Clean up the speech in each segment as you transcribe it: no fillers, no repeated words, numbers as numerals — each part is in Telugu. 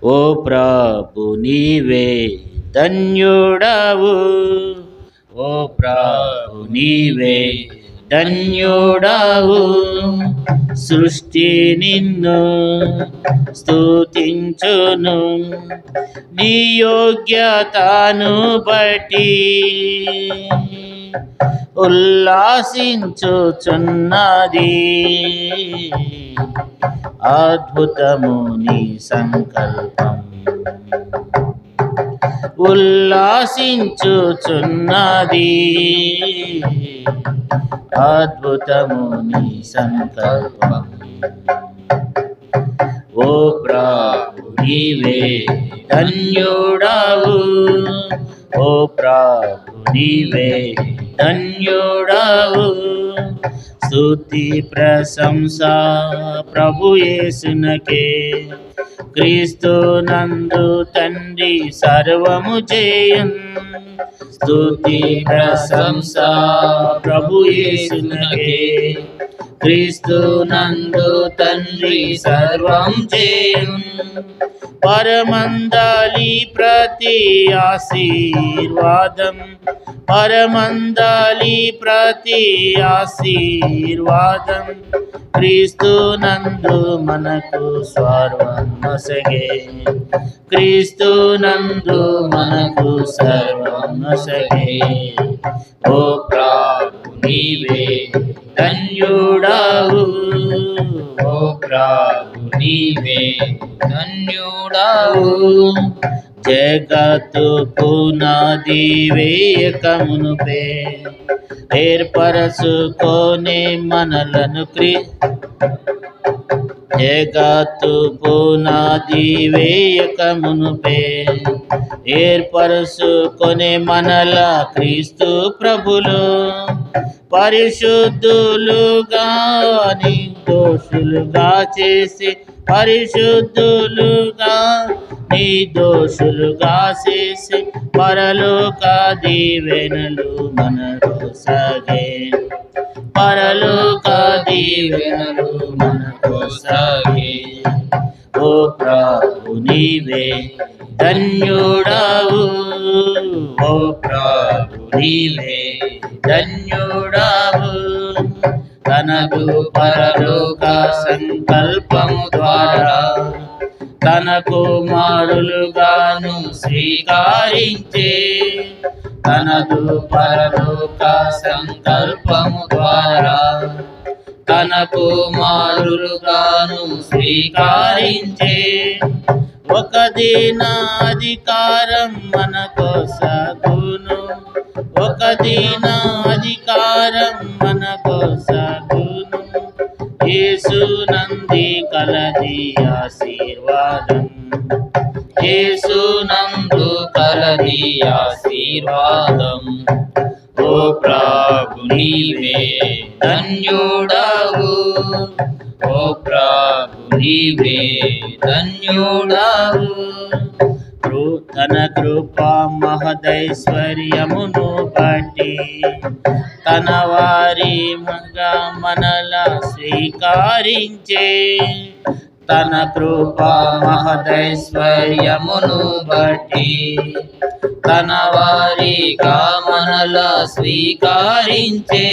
ఓ ప్రభు నీవే ధన్యుడవు, ఓ ప్రభు నీవే ధన్యుడవు. సృష్టి నిన్ను స్తుతించును, నీ యోగ్యతను బట్టి ఉల్లాసించుచున్నది. అద్భుతము నీ సంకల్పం, ఉల్లాసించుచున్నది. అద్భుతము నీ సంకల్పం. ఓ ప్రభు నీవే ధన్యుడవు, ఓ ప్రభు నీవే ధన్యుడవు. స్తుతి ప్రశంస ప్రభు యేసునకే, క్రీస్తు నందు తండ్రి సర్వము చేయన్. స్తుతి ప్రశంస ప్రభు యేసునకే, క్రీస్తు నందు తండ్రి సర్వం చేయన్. పరమందలి ప్రతి ఆశీర్వాదం, పరమందలి ప్రతి ఆశీర్వాదం, క్రీస్తు నందు మనకు సర్వం నొసగే. క్రీస్తు నందు మనకు సర్వం నొసగే. ఓ ప్రభు నీవే ధన్యుడవు, ఓ ప్రభు నీవే ధన్యుడవు. జగత్తు పునాది వేయకమునుపే ఏర్పరచుకొనే మనలను జగత్తు పునాది వేయకమునుపే ఏర్పరచుకొనే మనల క్రీస్తు ప్రభులు పరిశుద్ధులుగా నిర్దోషులుగా చేసి, పరిశుద్ధులుగా నిర్దోషులుగా చేసి పరలోక దీవెనలు మనకొసగే. పరలోక దీవెనలు మనకొసగే. ఓ ప్రభు నీవే ధన్యుడవు, ఓ ప్రభు నీవే ధన్యుడవు. తనకు పరలోక సంకల్పము ద్వారా తన కుమారులుగాను స్వీకరించే, తనకు పరలోక సంకల్పము ద్వారా తన కుమారులుగాను స్వీకరించే. ఒక దినాధికారం మనకొసగును, ఒక దినాధికారం మనకొసగును. యేసు నంది కలది ఆశీర్వాదం, యేసు నందు కలది ఆశీర్వాదం. ఓ ప్రభు నీవే ధన్యుడవు, ఓ ప్రభు నీవే ధన్యుడవు. తన కృపా మహదైశ్వర్యమును బట్టి తన వారి మనల స్వీకరించే, తన కృపా మహదైశ్వర్యమును బట్టి తన వారిగా మనల స్వీకరించే.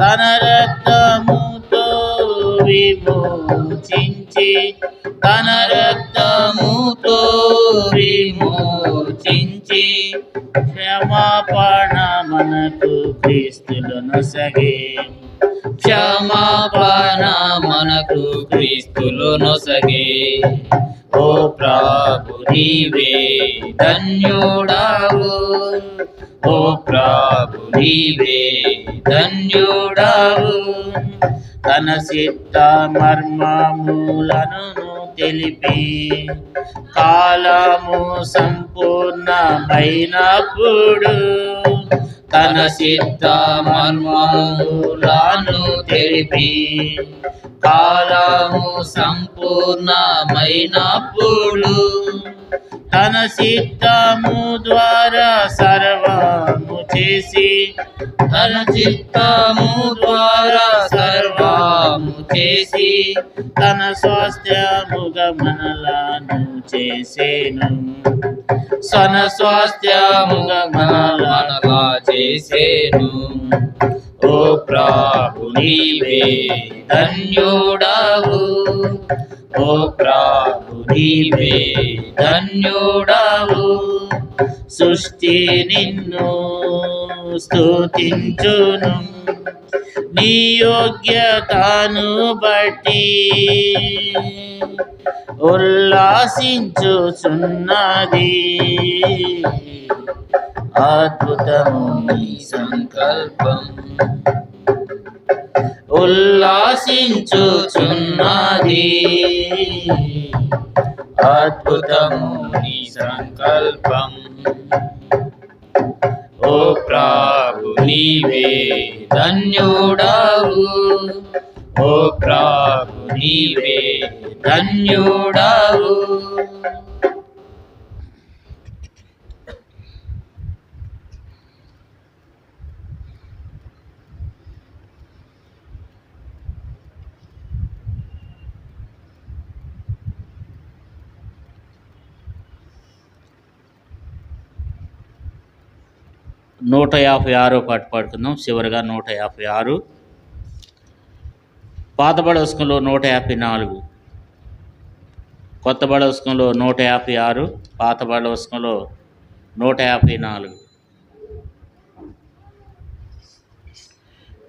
తన రక్తముతో విమోచించి, తన రక్తముతో విమోచించి క్షమాపణ మనకు క్రీస్తులో నొసగే. క్షమాపణ మనకు క్రీస్తులో నొసగే. ఓ ప్రభు నీవే ధన్యుడవు, ఓ ప్రభు నీవే ధన్యుడవు. తన సిద్ధ మర్మములను తెలిపి కాలము సంపూర్ణమైనప్పుడు తన సిద్ధ మర్మములను తెలిపి కాలము సంపూర్ణమైనప్పుడు తన చిత్తము ద్వారా సర్వము చేసి తన చిత్తము ద్వారా సర్వము చేసి తన స్వాస్థ్యముగా మనలను చేసేను తన స్వాస్థ్యముగా మనలా చేసేను. ఓ ప్రభు నీవే ధన్యుడవు, ఓ ప్రభు నీవే ధన్యుడవు. సృష్టి నిన్ను స్తుతించును నీ యోగ్యతను బట్టి ఉల్లాసించుచున్నది అద్భుతము నీ సంకల్పం ఉల్లాసించుచున్నది అద్భుతము నీ సంకల్పం. ఓ ప్రభు నీవే ధన్యుడవు, ఓ ప్రభు నీవే ధన్యుడవు. నూట 56 పాట పాడుకుందాం. చివరిగా 156. పాత బడవస్కంలో 154, కొత్త బడవస్కంలో 156, పాత బడవస్కంలో 154.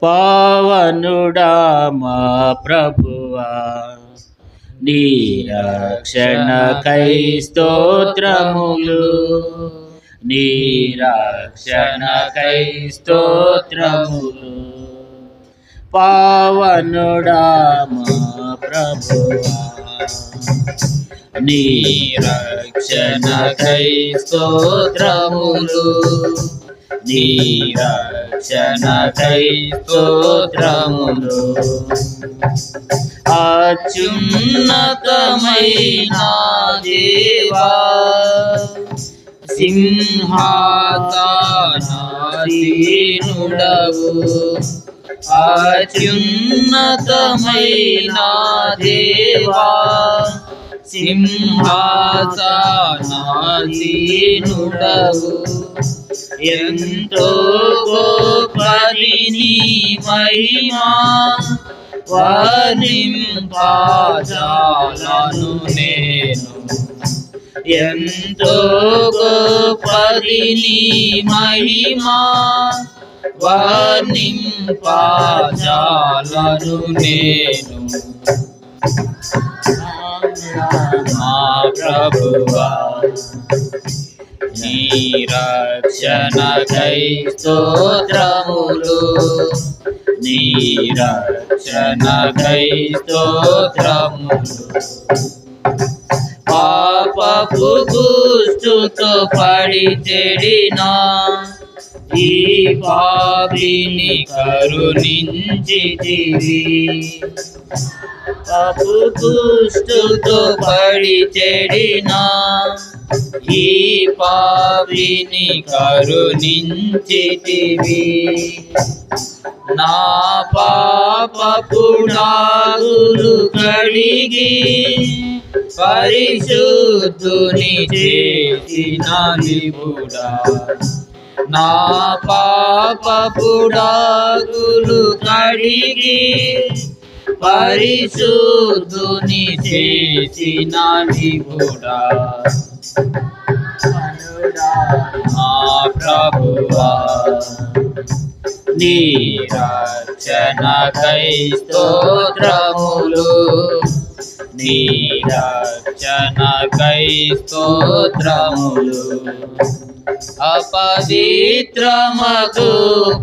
పావనుడా మా ప్రభువా నీ రక్షణకై స్తోత్రములు, నీ రక్షణకై స్తోత్రములు. పావనుడా మా ప్రభువా నీ రక్షణకై స్తోత్రములు, నీ రక్షణకై స్తోత్రములు. అత్యున్నతమైన దేవా సింహాసనాసీనుడవు, అత్యున్నతమైన దేవా సింహాసనాసీనుడవు. ఎంతో గొప్పది నీ మహిమా వర్ణింపజాలను నేను. ఎంతో గొప్పది నీ మహిమా వర్ణింపజాలను నేను. మా ప్రభువా నీ రక్షణకై స్తోత్రములు, నీ రక్షణకై స్తోత్రములు. పాపపు దుష్టుతో పడి చెడినా ఈ పాపిని కరుణించితివి. పాపు దుష్టుతో పడి చెడినా ఈ పాపిని కరుణించితివి. నా పాపపు డాగులు కడిగి పరిశుద్ధుని చేసిన నిపుడా. నా పాపపు డాగులు కడిగి పరిశుద్ధుని చేసిన నిపుడా. మా ప్రభువా నీ రక్షణకై స్తోత్రములు, నీ రక్షణకై స్తోత్రములు. అపవిత్రమగు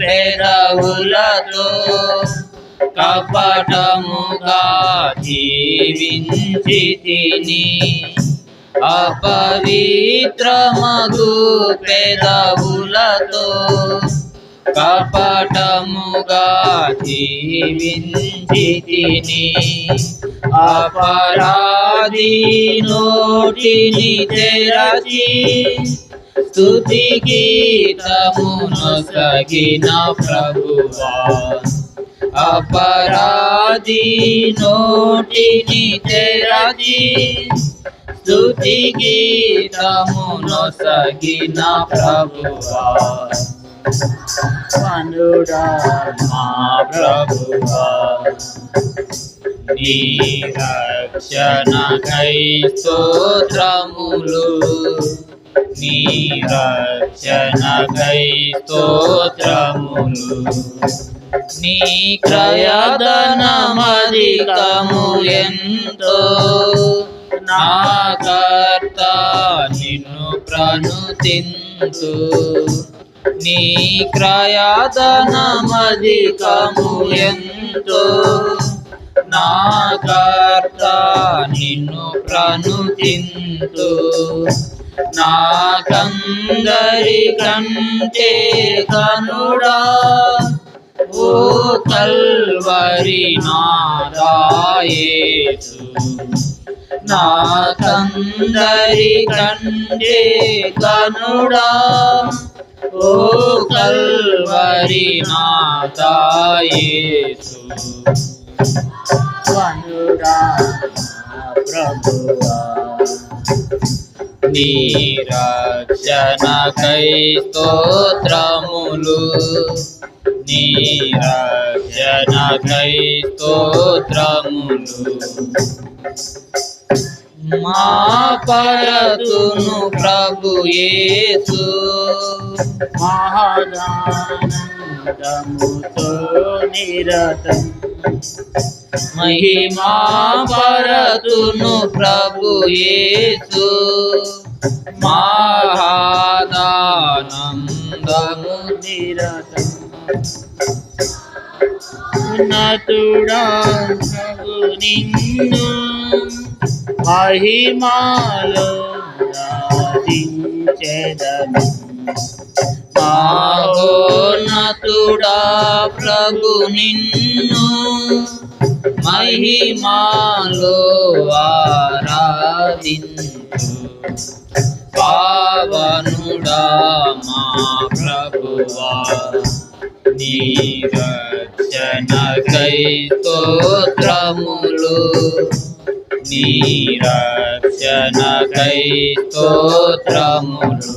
పెదవులతో కపటముగా జీవించితిని. అపవిత్రమగు పెదవులతో కపటముగా జీవించితిని అపరాధి నోటిని తెరచి స్తుతి గీతమును సగిన ప్రభువా అపరాధి నోటిని తెరచి స్తుతి గీతమును సగిన ప్రభువా వనుడా మా ప్రభువా నీ రక్షణకై స్తోత్రములు నీ రక్షణకై స్తోత్రములు నీ క్రయధనమధికము ఎంతో నా కర్త నిన్ను ప్రణుతింతు నీ క్రయధనమధికము ఎంతో నా కర్త నిన్ను ప్రణుతింతు నాకందరి కంటే కనుడా ఓ కల్వరి నాదాయేసు నాకందరి కంటే కనుడా ఓ కల్వరి నాదాయేసు వనుడా ప్రభువా నీ రక్షణకై స్తోత్రములు నీ రక్షణకై స్తోత్రములు మా పరతును ప్రభు యేసు మహదానందముతో నిరతం మహిమా పరతును ప్రభు యేసు మహాదానందము నిరతం ఉన్నతుడా ప్రభు నిన్ను మహిమాలో రాధించెదను మహోన్నతుడా ప్రభు నిన్ను మహిమాలో ఆరాధించు పావనుడా మా ప్రభువా నీ రక్షణకై స్తోత్రములు నీ రక్షణకై స్తోత్రములు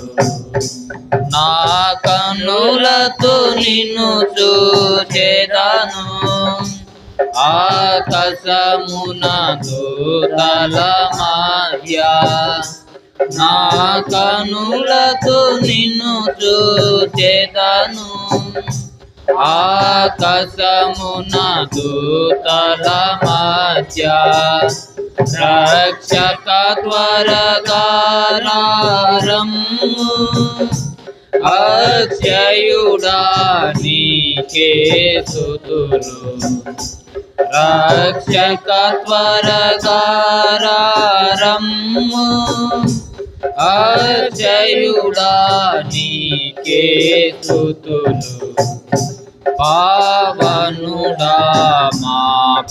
నా కన్నులతో నిన్ను చూచెదను ఆకాశమున దూతల మధ్య నా కన్నులతో నిన్ను చూచెదను ఆకాశమున దూతల మధ్య రక్షక త్వరగారము అక్షయుడా నీకే స్తుతులు రక్షక త్వరగారము అక్షయుడా నీకే స్తుతులు పావనుడా మా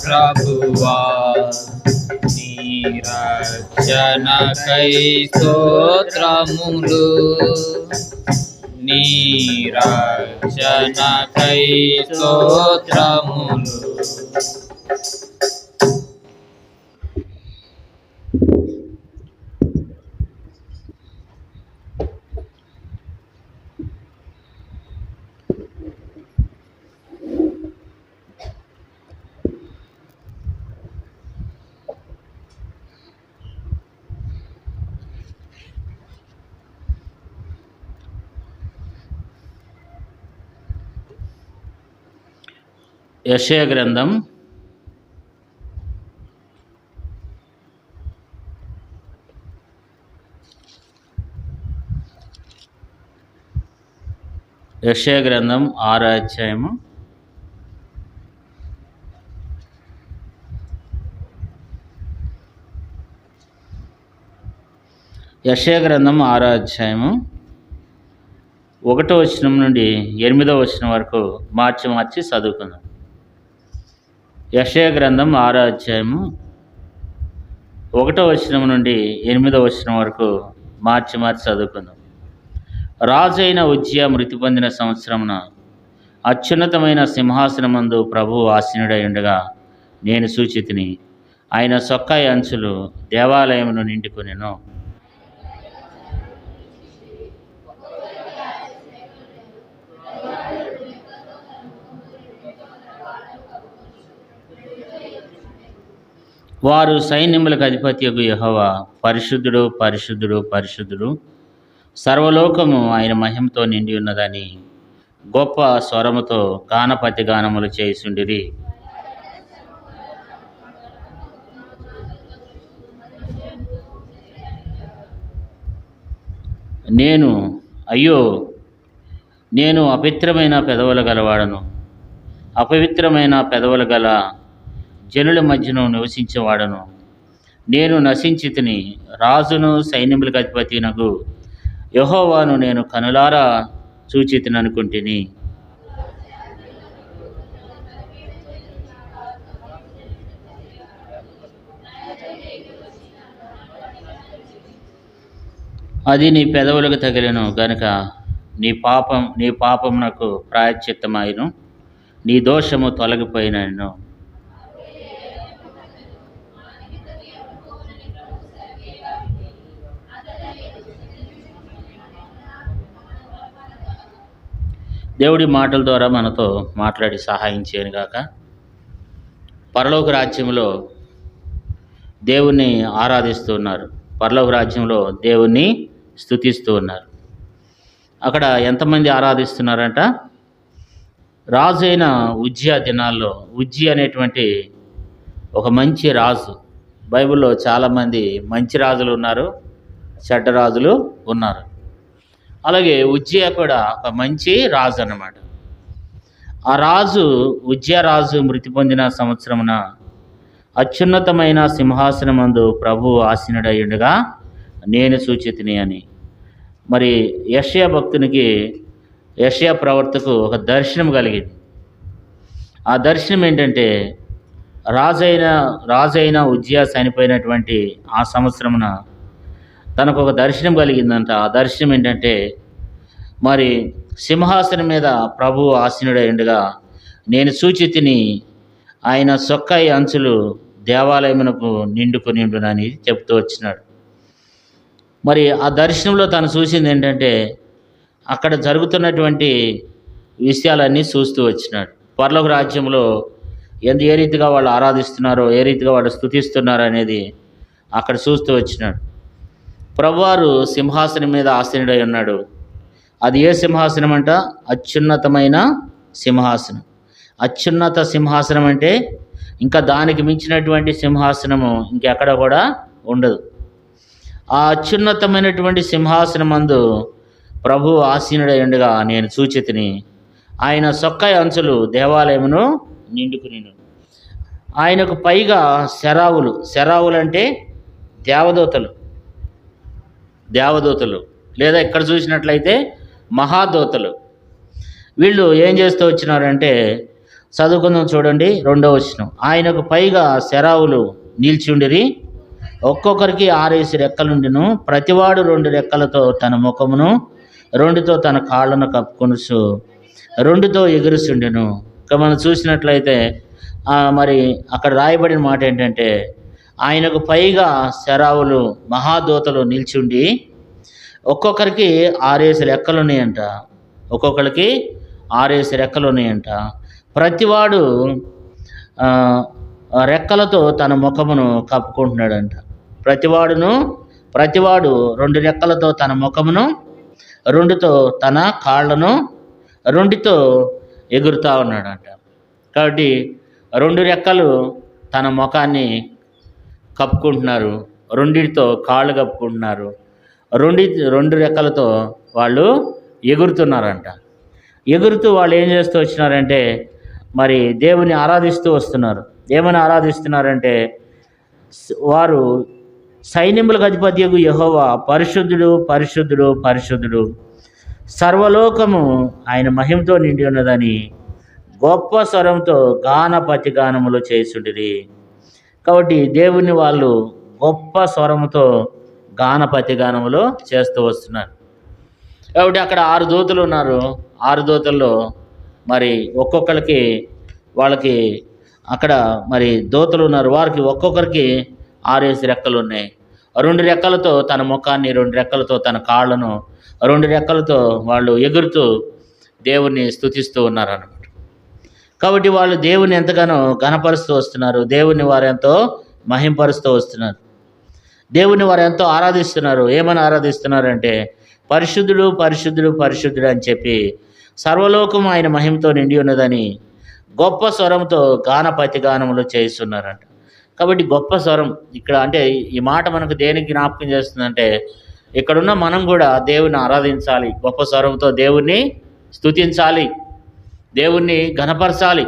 ప్రభువా నీ రక్షణకై స్తోత్రములు నీ రక్షణకై స్తోత్రములు యెషయా గ్రంథం 6వ అధ్యాయము 6వ అధ్యాయము 1వ వచనం నుండి 8వ వచనం వరకు మార్చి చదువుకుందాం. యెషయా గ్రంథం 6వ అధ్యాయము 1వ వచనం నుండి 8వ వచనం వరకు మార్చి చదువుకుందాం. రాజైన ఉజ్జియా మృతి పొందిన సంవత్సరమున అత్యున్నతమైన సింహాసనమందు ప్రభువు ఆసీనుడై ఉండగా నేను సూచితిని. ఆయన సొక్కాయి అంచులు దేవాలయమును నిండుకొనెను. వారు సైన్యములకు అధిపత్యకు యెహోవా పరిశుద్ధుడు పరిశుద్ధుడు పరిశుద్ధుడు, సర్వలోకము ఆయన మహిమతో నిండి ఉన్నదని గొప్ప స్వరముతో గానపతి గానములు చేయుచుండిరి. అయ్యో నేను అపవిత్రమైన పెదవులు గలవాడను, అపవిత్రమైన పెదవులు గల జనుల మధ్యను నివసించేవాడను. నేను నశించితిని, రాజును సైన్యములకు అధిపతినగు యెహోవాను నేను కనులారా చూచితిని అనుకుంటుని. అది నీ పెదవులకు తగిలెను గనుక నీ పాపమునకు ప్రాయశ్చిత్తమాయను, నీ దోషము తొలగిపోయినను. దేవుడి మాటల ద్వారా మనతో మాట్లాడి సహాయం చేయను గాక. పరలోక రాజ్యంలో దేవుణ్ణి ఆరాధిస్తూ ఉన్నారు, పరలోక రాజ్యంలో దేవుణ్ణి స్తుతిస్తూ ఉన్నారు. అక్కడ ఎంతమంది ఆరాధిస్తున్నారంట? రాజు అయిన ఉజ్జియా దినాల్లో, ఉజ్జియా అనేటువంటి ఒక మంచి రాజు. బైబిల్లో చాలామంది మంచి రాజులు ఉన్నారు, చెడ్డ రాజులు ఉన్నారు. అలాగే ఉజ్జియా కూడా ఒక మంచి రాజు అన్నమాట. ఆ రాజు, ఉజ్జియా రాజు మృతి పొందిన సంవత్సరమున అత్యున్నతమైన సింహాసనమందు ప్రభువు ఆసీనుడై ఉండగా నేను సూచితిని అని. మరి యెషయా భక్తునికి, యెషయా ప్రవర్తకు ఒక దర్శనం కలిగింది. ఆ దర్శనం ఏంటంటే, రాజైన ఉజ్జియా చనిపోయినటువంటి ఆ సంవత్సరమున తనకు ఒక దర్శనం కలిగిందంట. ఆ దర్శనం ఏంటంటే, మరి సింహాసనం మీద ప్రభువు ఆసీనుడై ఉండగా నేను సూచితిని, ఆయన సొక్కాయి అంచులు దేవాలయమునకు నిండుకొని ఉండునని చెప్తూ వచ్చినాడు. మరి ఆ దర్శనంలో తను చూసింది ఏంటంటే, అక్కడ జరుగుతున్నటువంటి విషయాలన్నీ చూస్తూ వచ్చినాడు. పరలోక రాజ్యంలో ఏ రీతిగా వాళ్ళు ఆరాధిస్తున్నారో, ఏ రీతిగా వాళ్ళు స్తుతిస్తున్నారో అనేది అక్కడ చూస్తూ వచ్చినాడు. ప్రభువారు సింహాసనం మీద ఆసీనుడై ఉన్నాడు. అది ఏ సింహాసనం అంట? అత్యున్నతమైన సింహాసనం. అత్యున్నత సింహాసనం అంటే ఇంకా దానికి మించినటువంటి సింహాసనము ఇంకెక్కడ కూడా ఉండదు. ఆ అత్యున్నతమైనటువంటి సింహాసనమందు ప్రభువు ఆసీనుడై ఉండగా నేను సూచితిని, ఆయన సొక్కాయి అంచులు దేవాలయమును నిండుకునిను. ఆయనకు పైగా శరావులు అంటే దేవదూతలు లేదా ఇక్కడ చూసినట్లయితే మహాదూతలు. వీళ్ళు ఏం చేస్తూ వచ్చినారంటే, చదువుకుందాం చూడండి 2వ వచనం. ఆయనకు పైగా శరావులు నిల్చుండిరి, ఒక్కొక్కరికి 6 రెక్కలుండిను, ప్రతివాడు 2 రెక్కలతో తన ముఖమును, 2తో తన కాళ్ళను కప్పుకొనుచు 2తో ఎగురుచుండెను. ఇక మనం చూసినట్లయితే మరి అక్కడ రాయబడిన మాట ఏంటంటే, ఆయనకు పైగా శరావులు మహాదూతలు నిల్చుండి ఒక్కొక్కరికి 6 రెక్కలు ఉన్నాయంట. ఒక్కొక్కరికి 6 రెక్కలు ఉన్నాయంట. ప్రతివాడు రెక్కలతో తన ముఖమును కప్పుకుంటున్నాడంట. ప్రతివాడు 2 రెక్కలతో తన ముఖమును, 2తో తన కాళ్ళను, 2తో ఎగురుతూ ఉన్నాడంట. కాబట్టి 2 రెక్కలు తన ముఖాన్ని కప్పుకుంటున్నారు, 2తో కాళ్ళు కప్పుకుంటున్నారు, 2 రెక్కలతో వాళ్ళు ఎగురుతున్నారంట. ఎగురుతూ వాళ్ళు ఏం చేస్తూ వచ్చినారంటే, మరి దేవుని ఆరాధిస్తూ వస్తున్నారు. ఏమని ఆరాధిస్తున్నారంటే, వారు సైన్యములకు అధిపతియగు యెహోవా పరిశుద్ధుడు పరిశుద్ధుడు పరిశుద్ధుడు, సర్వలోకము ఆయన మహిమతో నిండి ఉన్నదని గొప్ప స్వరంతో గాన ప్రతిగానములు చేసుండిరి. కాబట్టి దేవుని వాళ్ళు గొప్ప స్వరముతో గాన ప్రతిగానములు చేస్తూ వస్తున్నారు. కాబట్టి అక్కడ 6 దూతలు ఉన్నారు. 6 దూతల్లో మరి ఒక్కొక్కరికి వాళ్ళకి అక్కడ మరి దూతలు ఉన్నారు. వారికి ఒక్కొక్కరికి 6 రెక్కలు ఉన్నాయి. 2 రెక్కలతో తన ముఖాన్ని, 2 రెక్కలతో తన కాళ్ళను, 2 రెక్కలతో వాళ్ళు ఎగురుతూ దేవుణ్ణి స్తుతిస్తూ ఉన్నారన్నమాట. కాబట్టి వాళ్ళు దేవుని ఎంతగానో ఘనపరుస్తూ వస్తున్నారు. దేవుని వారు ఎంతో మహింపరుస్తూ వస్తున్నారు. దేవుని వారు ఎంతో ఆరాధిస్తున్నారు. ఏమని ఆరాధిస్తున్నారంటే పరిశుద్ధుడు పరిశుద్ధుడు పరిశుద్ధుడు అని చెప్పి సర్వలోకం ఆయన మహిమతో నిండి ఉన్నదని గొప్ప స్వరంతో గాన ప్రతిగానములు చేస్తున్నారంట. కాబట్టి గొప్ప స్వరం ఇక్కడ అంటే ఈ మాట మనకు దేనికి జ్ఞాపకం చేస్తుందంటే ఇక్కడున్న మనం కూడా దేవుని ఆరాధించాలి, గొప్ప స్వరంతో దేవుణ్ణి స్తుతించాలి, దేవుణ్ణి ఘనపరచాలి,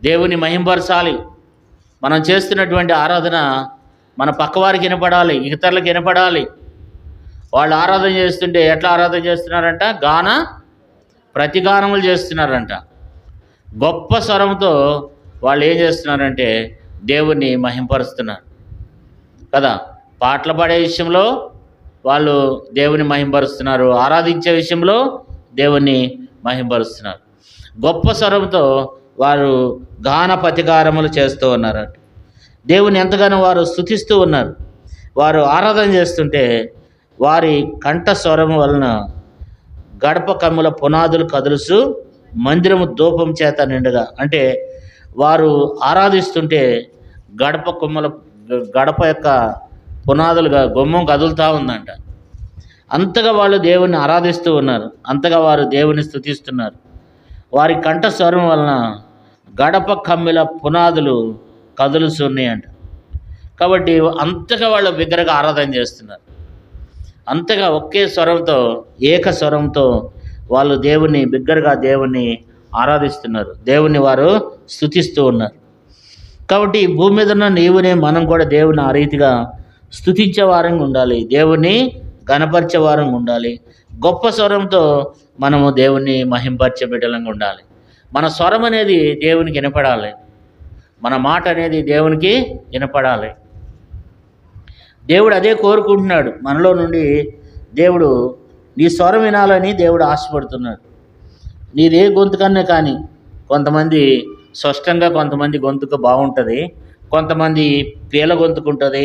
దేవుని మహింపరచాలి. మనం చేస్తున్నటువంటి ఆరాధన మన పక్కవారికి వినపడాలి, ఇతరులకు వినపడాలి. వాళ్ళు ఆరాధన చేస్తుంటే ఎట్లా ఆరాధన చేస్తున్నారంట? గాన ప్రతిగానములు చేస్తున్నారంట. గొప్ప స్వరంతో వాళ్ళు ఏం చేస్తున్నారంటే దేవుణ్ణి మహింపరుస్తున్నారు కదా. పాటలు పాడే విషయంలో వాళ్ళు దేవుని మహింపరుస్తున్నారు, ఆరాధించే విషయంలో దేవుణ్ణి మహింపరుస్తున్నారు. గొప్ప స్వరంతో వారు గాన ప్రతిగానములు చేస్తూ ఉన్నారంట. దేవుని ఎంతగానో వారు స్తుతిస్తూ ఉన్నారు. వారు ఆరాధన చేస్తుంటే వారి కంఠ స్వరం వలన గడప కమ్ముల పునాదులు కదులుసు మందిరము ధూపం చేత నిండుగా. అంటే వారు ఆరాధిస్తుంటే గడప యొక్క పునాదులుగా గుమ్మం కదులుతూ ఉందంట. అంతగా వాళ్ళు దేవుని ఆరాధిస్తూ ఉన్నారు, అంతగా వారు దేవుని స్తుతిస్తున్నారు. వారి కంఠ స్వరం వలన గడప కమ్మిల పునాదులు కదులుస్తున్నాయంట. కాబట్టి అంతగా వాళ్ళు బిగ్గరగా ఆరాధన చేస్తున్నారు. అంతగా ఒకే స్వరంతో, ఏక స్వరంతో వాళ్ళు దేవుని బిగ్గరగా దేవుణ్ణి ఆరాధిస్తున్నారు, దేవుని వారు స్తుతిస్తూ ఉన్నారు. కాబట్టి ఈ భూమి మీద ఉన్న నీవునే మనం కూడా దేవుని ఆ రీతిగా స్తుతించే వారంగా ఉండాలి, దేవుని ఘనపరిచే వారంగా ఉండాలి. గొప్ప స్వరంతో మనము దేవుణ్ణి మహింపరిచే బిడ్డలంగా ఉండాలి. మన స్వరం అనేది దేవునికి వినపడాలి, మన మాట అనేది దేవునికి వినపడాలి. దేవుడు అదే కోరుకుంటున్నాడు మనలో నుండి. దేవుడు నీ స్వరం వినాలని దేవుడు ఆశపడుతున్నాడు. నీదే గొంతుకన్నా కానీ కొంతమంది స్పష్టంగా, కొంతమంది గొంతుక బాగుంటుంది, కొంతమంది పీల గొంతుకుంటుంది,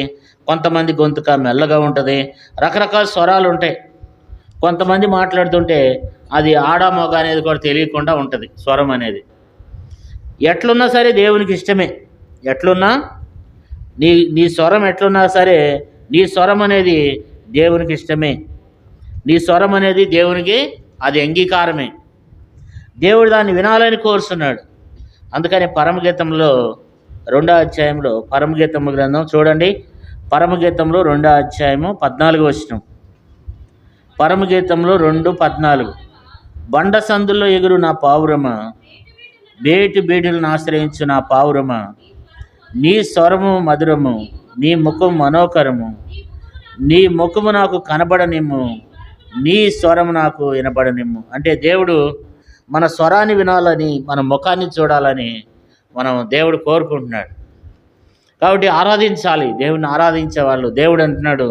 కొంతమంది గొంతుక మెల్లగా ఉంటుంది, రకరకాల స్వరాలు ఉంటాయి. కొంతమంది మాట్లాడుతుంటే అది ఆడ మగ అనేది కూడా తెలియకుండా ఉంటుంది స్వరం అనేది. ఎట్లున్నా సరే దేవునికి ఇష్టమే. ఎట్లున్నా నీ స్వరం ఎట్లున్నా సరే నీ స్వరం అనేది దేవునికి ఇష్టమే. నీ స్వరం అనేది దేవునికి అది అంగీకారమే. దేవుడు దాన్ని వినాలని కోరుతున్నాడు. అందుకని పరమగీతంలో 2వ అధ్యాయంలో, పరమగీతము గ్రంథం చూడండి, పరమగీతంలో 2వ అధ్యాయము 14వ వచనం. పరమగీతంలో 2:14. బండ సందుల్లో ఎగురు నా పావురమా, బేటి బేటిలను ఆశ్రయించు నా పావురమా, నీ స్వరము మధురము, నీ ముఖం మనోకరము, నీ ముఖము నాకు కనబడనిమ్ము, నీ స్వరము నాకు వినబడనిమ్ము. అంటే దేవుడు మన స్వరాన్ని వినాలని, మన ముఖాన్ని చూడాలని దేవుడు కోరుకుంటున్నాడు. కాబట్టి ఆరాధించాలి, దేవుడిని ఆరాధించే వాళ్ళు దేవుడు అంటున్నాడు.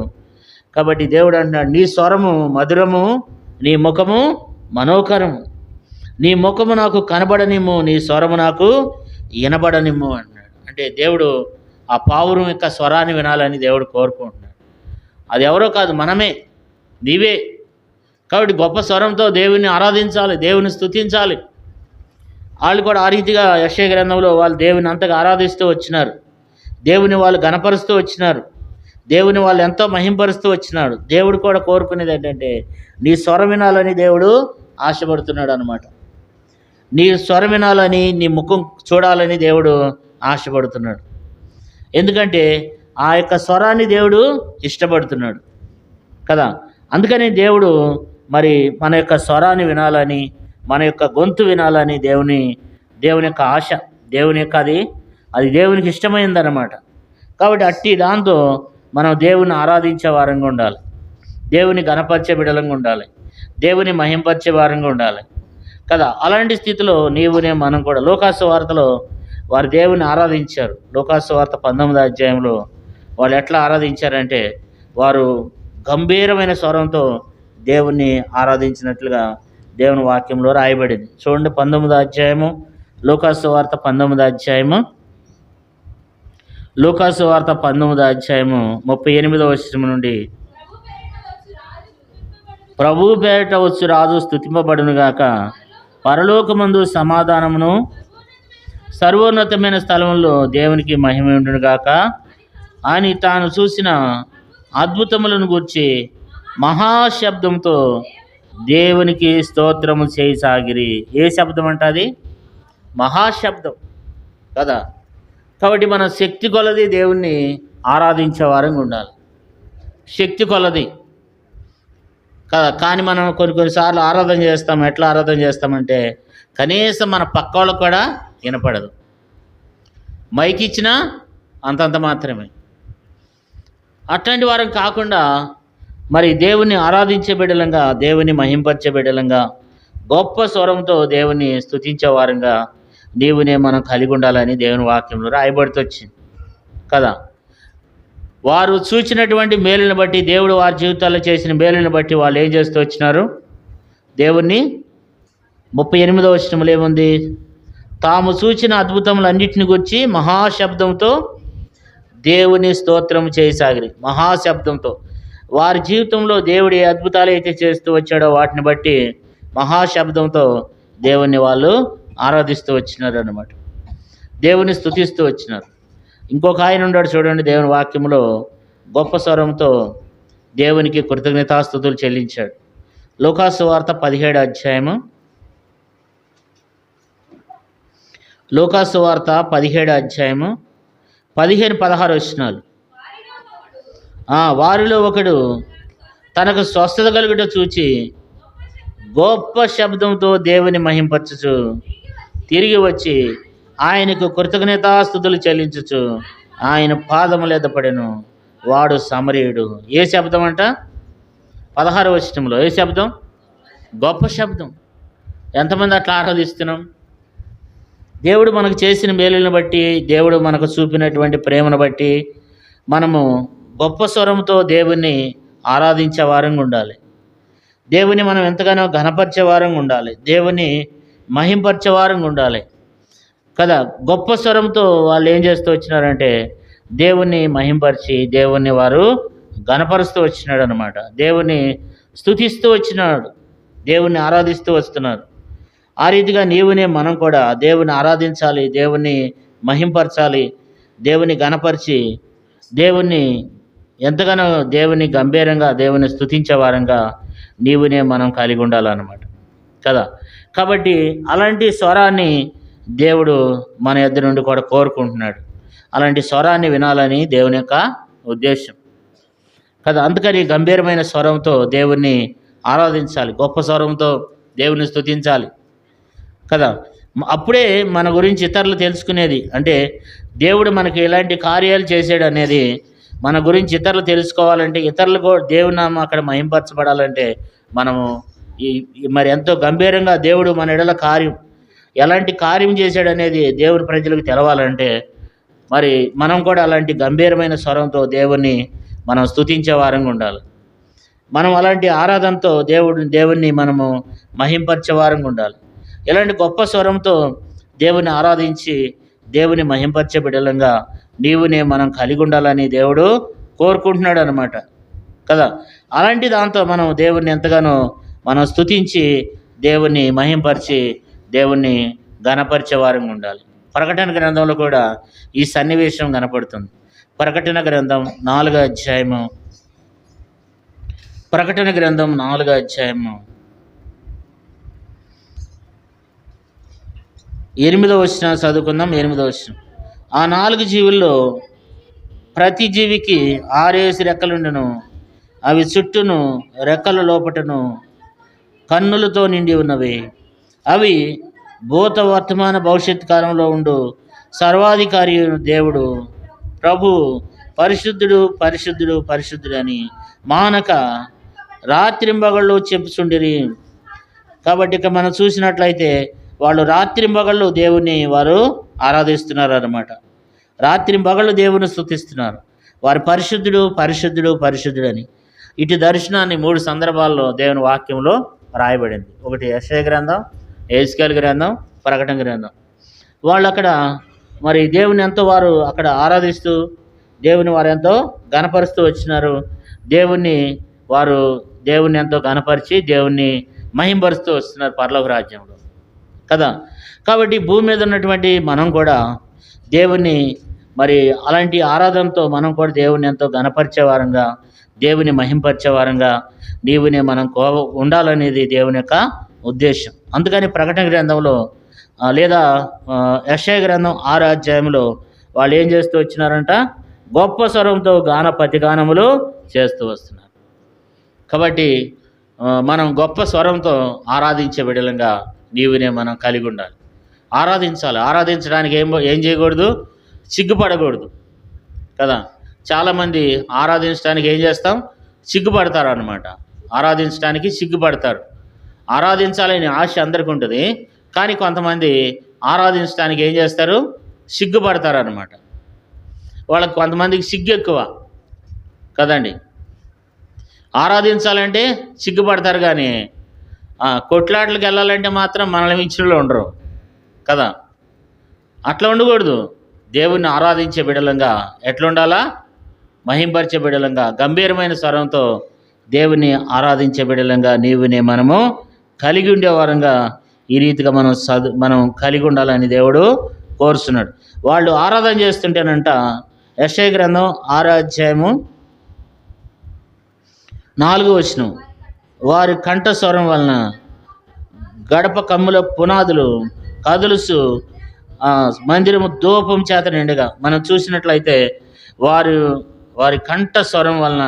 కాబట్టి దేవుడు అంటున్నాడు, నీ స్వరము మధురము, నీ ముఖము మనోకరము, నీ ముఖము నాకు కనబడనిమ్ము, నీ స్వరము నాకు వినబడనిమ్ము అంటున్నాడు. అంటే దేవుడు ఆ పావురం యొక్క స్వరాన్ని వినాలని దేవుడు కోరుకుంటున్నాడు. అది ఎవరో కాదు, మనమే, నీవే. కాబట్టి గొప్ప స్వరంతో దేవుని ఆరాధించాలి, దేవుని స్తుతించాలి. వాళ్ళు కూడా ఆ రీతిగా యెషయా గ్రంథంలో వాళ్ళు దేవుని అంతగా ఆరాధిస్తూ వచ్చినారు, దేవుని వాళ్ళు ఘనపరుస్తూ వచ్చినారు, దేవుని వాళ్ళు ఎంతో మహింపరుస్తూ వచ్చినాడు. దేవుడు కూడా కోరుకునేది ఏంటంటే నీ స్వరం వినాలని దేవుడు ఆశపడుతున్నాడు అనమాట. నీ స్వరం వినాలని, నీ ముఖం చూడాలని దేవుడు ఆశపడుతున్నాడు. ఎందుకంటే ఆ యొక్క స్వరాన్ని దేవుడు ఇష్టపడుతున్నాడు కదా. అందుకని దేవుడు మరి మన యొక్క స్వరాన్ని వినాలని, మన యొక్క గొంతు వినాలని దేవుని యొక్క ఆశ, దేవుని యొక్క అది దేవునికి ఇష్టమైందన్నమాట. కాబట్టి అట్టి దాంతో మనం దేవుని ఆరాధించే వారంగా ఉండాలి, దేవుని ఘనపరిచే బిడలంగా ఉండాలి. దేవుని మహింపరిచే వారంగా ఉండాలి కదా. అలాంటి స్థితిలో నీవునే మనం కూడా లోకాసు వార్తలో వారు దేవుని ఆరాధించారు. లోకాసు వార్త 19వ అధ్యాయంలో వాళ్ళు ఎట్లా ఆరాధించారంటే వారు గంభీరమైన స్వరంతో దేవుణ్ణి ఆరాధించినట్లుగా దేవుని వాక్యంలో రాయబడింది. చూడండి 19వ అధ్యాయము లోకాసు వార్త 19వ అధ్యాయము లూకాసు వార్త 19వ అధ్యాయము 38వ వచనం నుండి ప్రభు పేరిట వచ్చు రాజు స్తుతింపబడును గాక, పరలోకమందు సమాధానమును సర్వోన్నతమైన స్థలంలో దేవునికి మహిమ ఉండును గాక అని తాను చూసిన అద్భుతములను గూర్చి మహాశబ్దంతో దేవునికి స్తోత్రము చేయసాగిరి. ఏ శబ్దం అంటే అది మహాశబ్దం కదా. కాబట్టి మన శక్తి కొలది దేవుణ్ణి ఆరాధించే వారంగా ఉండాలి, శక్తి కొలది కదా. కానీ మనం కొన్నిసార్లు ఆరాధన చేస్తాం. ఎట్లా ఆరాధన చేస్తామంటే కనీసం మన పక్క వాళ్ళకు కూడా వినపడదు, మైక్ ఇచ్చినా అంతంత మాత్రమే. అట్లాంటి వారం కాకుండా మరి దేవుని ఆరాధించే బిడ్డలంగా, దేవుని మహింపరిచే బిడ్డలంగా, గొప్ప స్వరంతో దేవుని స్తుతించే వారంగా నీవునే మనం కలిగి ఉండాలని దేవుని వాక్యంలో రాయబడుతొచ్చింది కదా. వారు చూచినటువంటి మేలుని బట్టి, దేవుడు వారి జీవితాల్లో చేసిన మేలుని బట్టి వాళ్ళు ఏం చేస్తూ వచ్చినారు? దేవుణ్ణి 38వ వచనంలో ఏముంది? తాము చూచిన అద్భుతములన్నిటిని గురించి మహాశబ్దంతో దేవుని స్తోత్రం చేయసాగిరి. మహాశబ్దంతో వారి జీవితంలో దేవుడు ఏ అద్భుతాలు అయితే చేస్తూ వచ్చాడో వాటిని బట్టి మహాశబ్దంతో దేవుణ్ణి వాళ్ళు ఆరాధిస్తూ వచ్చినారు అన్నమాట, దేవుని స్తుతిస్తూ వచ్చినారు. ఇంకొక ఆయన ఉన్నాడు చూడండి, దేవుని వాక్యంలో గొప్ప స్వరంతో దేవునికి కృతజ్ఞతాస్తుతులు చెల్లించాడు. లూకాసు వార్త 17వ అధ్యాయము, లూకాసు వార్త 17వ అధ్యాయము 15-16 వచనాలు. వారిలో ఒకడు తనకు స్వస్థత కలుగుట చూచి గొప్ప శబ్దంతో దేవుని మహింపరచుచు తిరిగి వచ్చి ఆయనకు కృతజ్ఞతాస్తుతులు చెల్లించుచు ఆయన పాదముల ఎద్ద పడెను. వాడు సమరీయుడు. ఏ శబ్దం అంట? 16వ వచనంలో ఏ శబ్దం? గొప్ప శబ్దం. ఎంతమంది అట్లా ఆరాధిస్తున్నాం? దేవుడు మనకు చేసిన మేలుని బట్టి, దేవుడు మనకు చూపినటువంటి ప్రేమను బట్టి మనము గొప్ప స్వరంతో దేవుణ్ణి ఆరాధించే వారంగా ఉండాలి. దేవుని మనం ఎంతగానో ఘనపరిచే వారంగా ఉండాలి, దేవుని మహింపరిచే వారంగా ఉండాలి కదా. గొప్ప స్వరంతో వాళ్ళు ఏం చేస్తూ వచ్చినారంటే దేవుణ్ణి మహింపరిచి దేవుణ్ణి వారు ఘనపరుస్తూ వచ్చినాడు అనమాట. దేవుని స్తుతిస్తూ వచ్చినాడు, దేవుణ్ణి ఆరాధిస్తూ వస్తున్నారు. ఆ రీతిగా నీవునే మనం కూడా దేవుని ఆరాధించాలి, దేవుణ్ణి మహింపరచాలి, దేవుని ఘనపరిచి దేవుణ్ణి ఎంతగానో దేవుని గంభీరంగా దేవుని స్తుతించే వారంగా నీవునే మనం కలిగి ఉండాలన్నమాట కదా. కాబట్టి అలాంటి స్వరాన్ని దేవుడు మన యొద్ద నుండి కూడా కోరుకుంటున్నాడు. అలాంటి స్వరాన్ని వినాలని దేవుని యొక్క ఉద్దేశం కదా. అందుకని గంభీరమైన స్వరంతో దేవుణ్ణి ఆరాధించాలి, గొప్ప స్వరంతో దేవుని స్తుతించాలి కదా. అప్పుడే మన గురించి ఇతరులు తెలుసుకునేది. అంటే దేవుడు మనకి ఎలాంటి కార్యాలు చేశాడు అనేది మన గురించి ఇతరులు తెలుసుకోవాలంటే, ఇతరులు కూడా దేవుని నామం అక్కడ మహింపరచబడాలంటే మనము మరి ఎంతో గంభీరంగా దేవుడు మన ఎడల ఎలాంటి కార్యం చేశాడు అనేది దేవుని ప్రజలకు తెలవాలంటే మరి మనం కూడా అలాంటి గంభీరమైన స్వరంతో దేవుణ్ణి మనం స్తుతించే వారంగా ఉండాలి. మనం అలాంటి ఆరాధనతో దేవుణ్ణి మనము మహింపరిచే వారంగా ఉండాలి. ఇలాంటి గొప్ప స్వరంతో దేవుని ఆరాధించి దేవుని మహింపరిచే బిడ్డలంగా నీవునే మనం కలిగి ఉండాలని దేవుడు కోరుకుంటున్నాడు అనమాట కదా. అలాంటి దాంతో మనం దేవుణ్ణి ఎంతగానో మనం స్తుతించి దేవుణ్ణి మహింపరిచి దేవుణ్ణి ఘనపరిచే వారంగా ఉండాలి. ప్రకటన గ్రంథంలో కూడా ఈ సన్నివేశం కనపడుతుంది. ప్రకటన గ్రంథం 4వ అధ్యాయము, ప్రకటన గ్రంథం 4వ అధ్యాయము 8వ వచనం చదువుకుందాం. 8వ వచనం. ఆ 4 జీవుల్లో ప్రతి జీవికి 6 రెక్కలుండును, అవి చుట్టూను రెక్కల లోపటను కన్నులతో నిండి ఉన్నవి. అవి భూత వర్తమాన భవిష్యత్ కాలంలో ఉండు సర్వాధికారి దేవుడు ప్రభు పరిశుద్ధుడు పరిశుద్ధుడు పరిశుద్ధుడు అని మానక రాత్రింబగళ్ళు చెప్పుచుండిరి. కాబట్టి ఇక మనం చూసినట్లయితే వాళ్ళు రాత్రింబగళ్ళు దేవుని వారు ఆరాధిస్తున్నారు అన్నమాట. రాత్రింబగళ్ళు దేవుని స్తుతిస్తున్నారు. వారు పరిశుద్ధుడు పరిశుద్ధుడు పరిశుద్ధుడు అని. ఇటు దర్శనాన్ని 3 సందర్భాల్లో దేవుని వాక్యంలో రాయబడింది. ఒకటి యెషయా గ్రంథం, యెహెజ్కేలు గ్రంథం, ప్రకటన గ్రంథం. వాళ్ళు అక్కడ మరి దేవుని ఎంతో వారు అక్కడ ఆరాధిస్తూ దేవుని వారు ఎంతో ఘనపరుస్తూ వచ్చినారు. దేవుణ్ణి ఎంతో ఘనపరిచి దేవుణ్ణి మహింపరుస్తూ వస్తున్నారు పరలోక రాజ్యంలో కదా. కాబట్టి భూమి మీద ఉన్నటువంటి మనం కూడా దేవుణ్ణి మరి అలాంటి ఆరాధనతో మనం కూడా దేవుణ్ణి ఎంతో ఘనపరిచేవారంగా, దేవుని మహింపరిచేవారంగా మనం ఉండాలనేది దేవుని యొక్క ఉద్దేశం. అందుకని ప్రకటన గ్రంథంలో లేదా యెషయా గ్రంథం 6వ అధ్యాయంలో వాళ్ళు ఏం చేస్తూ వచ్చినారంట, గొప్ప స్వరంతో ప్రతిగానములు చేస్తూ వస్తున్నారు. కాబట్టి మనం గొప్ప స్వరంతో ఆరాధించే బిడ్డలంగా మనం కలిగి ఉండాలి. ఆరాధించాలి. ఆరాధించడానికి ఏం చేయకూడదు, సిగ్గుపడకూడదు కదా. చాలామంది ఆరాధించడానికి ఏం చేస్తాం, సిగ్గుపడతారు అన్నమాట. ఆరాధించడానికి సిగ్గుపడతారు. ఆరాధించాలని ఆశ అందరికీ ఉంటుంది, కానీ కొంతమంది ఆరాధించడానికి ఏం చేస్తారు, సిగ్గుపడతారు అన్నమాట. వాళ్ళకి కొంతమందికి సిగ్గు ఎక్కువ కదండి. ఆరాధించాలంటే సిగ్గుపడతారు, కానీ కొట్లాటలకు వెళ్ళాలంటే మాత్రం మనల్ని మించినలో ఉండరు కదా. అట్లా ఉండకూడదు. దేవుణ్ణి ఆరాధించే బిడ్డలంగా ఎట్లా ఉండాలా, మహింపరిచే బిడ్డలంగా, గంభీరమైన స్వరంతో దేవుని ఆరాధించే బిడ్డలంగా మనము కలిగి ఉండేవారంగా ఈ రీతిగా మనం కలిగి ఉండాలని దేవుడు కోరుస్తున్నాడు. వాళ్ళు ఆరాధన చేస్తుంటేనంట యెషయా గ్రంథం 6వ అధ్యాయము 4వ వచనం, వారి కంఠస్వరం వలన గడప కమ్ముల పునాదులు కదులుసు మందిరము ధూపం చేత నిండుగా. మనం చూసినట్లయితే వారి కంఠస్వరం వలన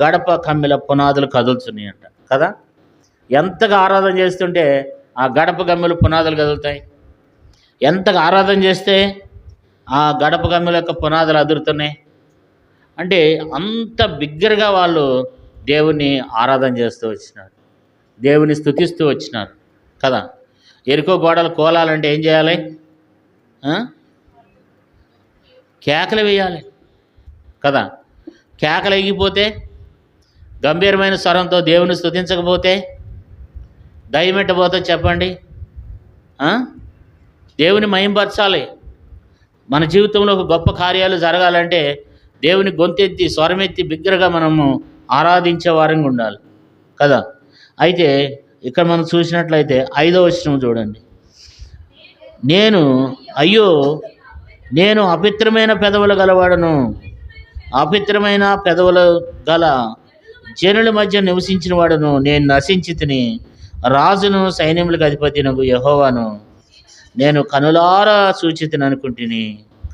గడప కమ్మిల పునాదులు కదులుతున్నాయంట కదా. ఎంతగా ఆరాధన చేస్తుంటే ఆ గడప కమ్మిల పునాదులు కదులుతాయి. ఎంతగా ఆరాధన చేస్తే ఆ గడప కమ్మిల యొక్క పునాదులు అదురుతున్నాయి. అంటే అంత బిగ్గరగా వాళ్ళు దేవుణ్ణి ఆరాధన చేస్తూ వచ్చినారు, దేవుని స్తుతిస్తూ వచ్చినారు కదా. ఎరుకో గోడలు కోలాలంటే ఏం చేయాలి, కేకలు వేయాలి కదా. కేకలు ఎగిపోతే, గంభీరమైన స్వరంతో దేవుని స్తుతించకపోతే దయ్యమెట్టబోతే చెప్పండి. దేవుని మహింపరచాలి. మన జీవితంలో ఒక గొప్ప కార్యాలు జరగాలంటే దేవుని గొంతెత్తి స్వరమెత్తి బిగ్గరగా మనము ఆరాధించే వారంగా ఉండాలి కదా. అయితే ఇక్కడ మనం చూసినట్లయితే 5వ వచనం చూడండి, నేను అపవిత్రమైన పెదవులు గలవాడను, అపవిత్రమైన పెదవులు గల జనుల మధ్య నివసించిన వాడును, నేను నశించి తిని రాజును సైన్యములకు అధిపతినగు యెహోవాను నేను కనులారా సూచితిని అనుకుంటుని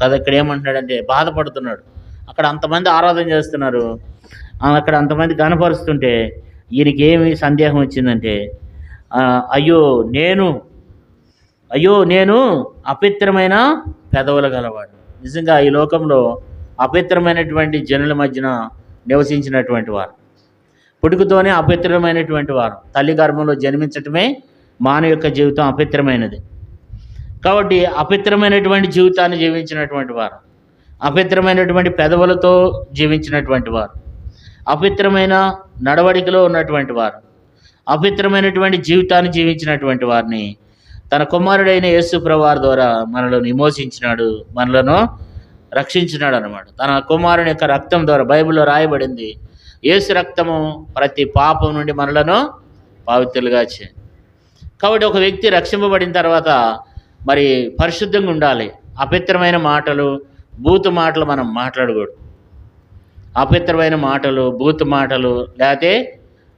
కదా. ఇక్కడ ఏమంటున్నాడంటే బాధపడుతున్నాడు. అక్కడ అంతమంది ఆరాధన చేస్తున్నారు, అక్కడ అంతమంది కనపరుస్తుంటే ఈయనకి ఏమి సందేహం వచ్చిందంటే, అయ్యో నేను అపవిత్రమైన పెదవులు గలవాడు. నిజంగా ఈ లోకంలో అపవిత్రమైనటువంటి జనుల మధ్యన నివసించినటువంటి వారు, పుట్టుకతోనే అపవిత్రమైనటువంటి వారు, తల్లి గర్భంలో జన్మించటమే మానవ యొక్క జీవితం అపవిత్రమైనది. కాబట్టి అపవిత్రమైనటువంటి జీవితాన్ని జీవించినటువంటి వారు, అపవిత్రమైనటువంటి పెదవులతో జీవించినటువంటి వారు, అపవిత్రమైన నడవడికలో ఉన్నటువంటి వారు, అపవిత్రమైనటువంటి జీవితాన్ని జీవించినటువంటి వారిని తన కుమారుడైన యేసు ప్రభువారి ద్వారా మనలను విమోచించినాడు, మనలను రక్షించినాడు అన్నమాట. తన కుమారుని యొక్క రక్తం ద్వారా, బైబిల్లో రాయబడింది, యేసు రక్తము ప్రతి పాపం నుండి మనలను పవిత్రులుగా చేయి. కాబట్టి ఒక వ్యక్తి రక్షింపబడిన తర్వాత మరి పరిశుద్ధంగా ఉండాలి. అపవిత్రమైన మాటలు, బూతు మాటలు మనం మాట్లాడకూడదు. అపవిత్రమైన మాటలు, బూతు మాటలు, లేకపోతే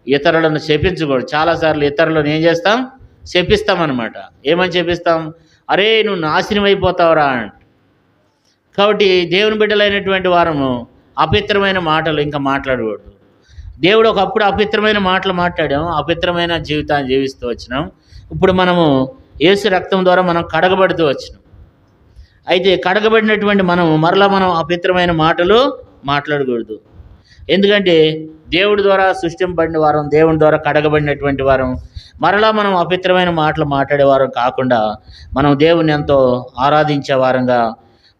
ఇతరులను శపించకూడదు. చాలాసార్లు ఇతరులను ఏం చేస్తాం, శపిస్తామన్నమాట. ఏమని శపిస్తాం, అరే నువ్వు నాశనం అయిపోతావురా అంట. కాబట్టి దేవుని బిడ్డలైనటువంటి వారము అపవిత్రమైన మాటలు ఇంకా మాట్లాడకూడదు. దేవుడు ఒకప్పుడు అపవిత్రమైన మాటలు మాట్లాడాం, అపవిత్రమైన జీవితాన్ని జీవిస్తూ వచ్చినాం. ఇప్పుడు మనము యేసు రక్తం ద్వారా మనం కడగబడుతూ వచ్చినాం. అయితే కడగబడినటువంటి మనం అపవిత్రమైన మాటలు మాట్లాడకూడదు. ఎందుకంటే దేవుడి ద్వారా సృష్టింపబడిన వారం, దేవుని ద్వారా కడగబడినటువంటి వారం, మరలా మనం అపవిత్రమైన మాటలు మాట్లాడేవారం కాకుండా మనం దేవుని ఎంతో ఆరాధించే వారంగా,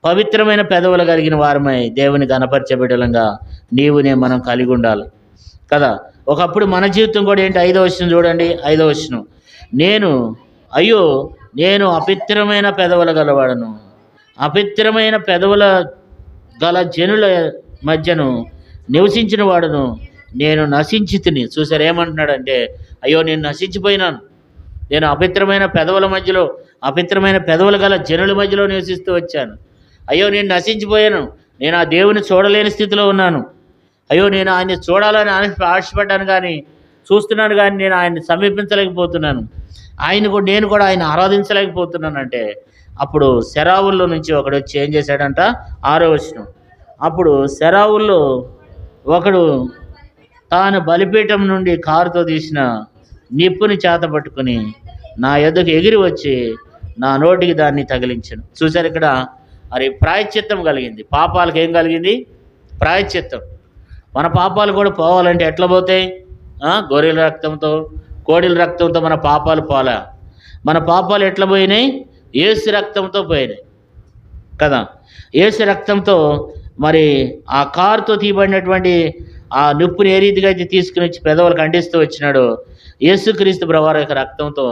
పవిత్రమైన పెదవులు కలిగిన వారమై దేవుని గణపరిచే బిడ్డలంగా నీవునే మనం కలిగి ఉండాలి కదా. ఒకప్పుడు మన జీవితం కూడా ఏంటి? 5వ వచనం చూడండి. 5వ వచనం, నేను అపవిత్రమైన పెదవుల గలవాడను, అపవిత్రమైన పెదవుల గల జనుల మధ్యను నివసించిన వాడును, నేను నశించి తిని. చూసారు ఏమంటున్నాడంటే, అయ్యో నేను నశించిపోయినాను, నేను అపవిత్రమైన పెదవుల మధ్యలో, అపవిత్రమైన పెదవులు గల జనుల మధ్యలో నివసిస్తూ వచ్చాను. అయ్యో నేను నశించిపోయాను, నేను ఆ దేవుని చూడలేని స్థితిలో ఉన్నాను. అయ్యో నేను ఆయన్ని చూడాలని ఆశపడ్డాను కానీ, చూస్తున్నాను కానీ నేను ఆయన్ని సమీపించలేకపోతున్నాను, నేను కూడా ఆయన ఆరాధించలేకపోతున్నానంటే, అప్పుడు శరావుల్లో నుంచి ఒకడు వచ్చి ఏం చేశాడంట? 6వ వచనం, అప్పుడు శరావుల్లో ఒకడు తాను బలిపీఠం నుండి కారుతో తీసిన నిప్పుని చేత పట్టుకుని నా ఎదుకు ఎగిరి వచ్చి నా నోటికి దాన్ని తగిలించను. చూసారు ఇక్కడ మరి ప్రాయశ్చిత్తం కలిగింది. పాపాలకు ఏం కలిగింది? ప్రాయశ్చిత్తం. మన పాపాలు కూడా పోవాలంటే ఎట్లా పోతాయి? గొర్రెల రక్తంతో, కోడిల రక్తంతో మన పాపాలు పోలా. మన పాపాలు ఎట్లా పోయినాయి? యేసు రక్తంతో పోయినాయి కదా. యేసు రక్తంతో మరి ఆ కారుతో తీయబడినటువంటి ఆ నిప్పుని ఏ రీతిగా అయితే తీసుకుని వచ్చి పెదవులకు అంటిస్తూ వచ్చినాడో, యేసుక్రీస్తు ప్రభువారి యొక్క రక్తంతో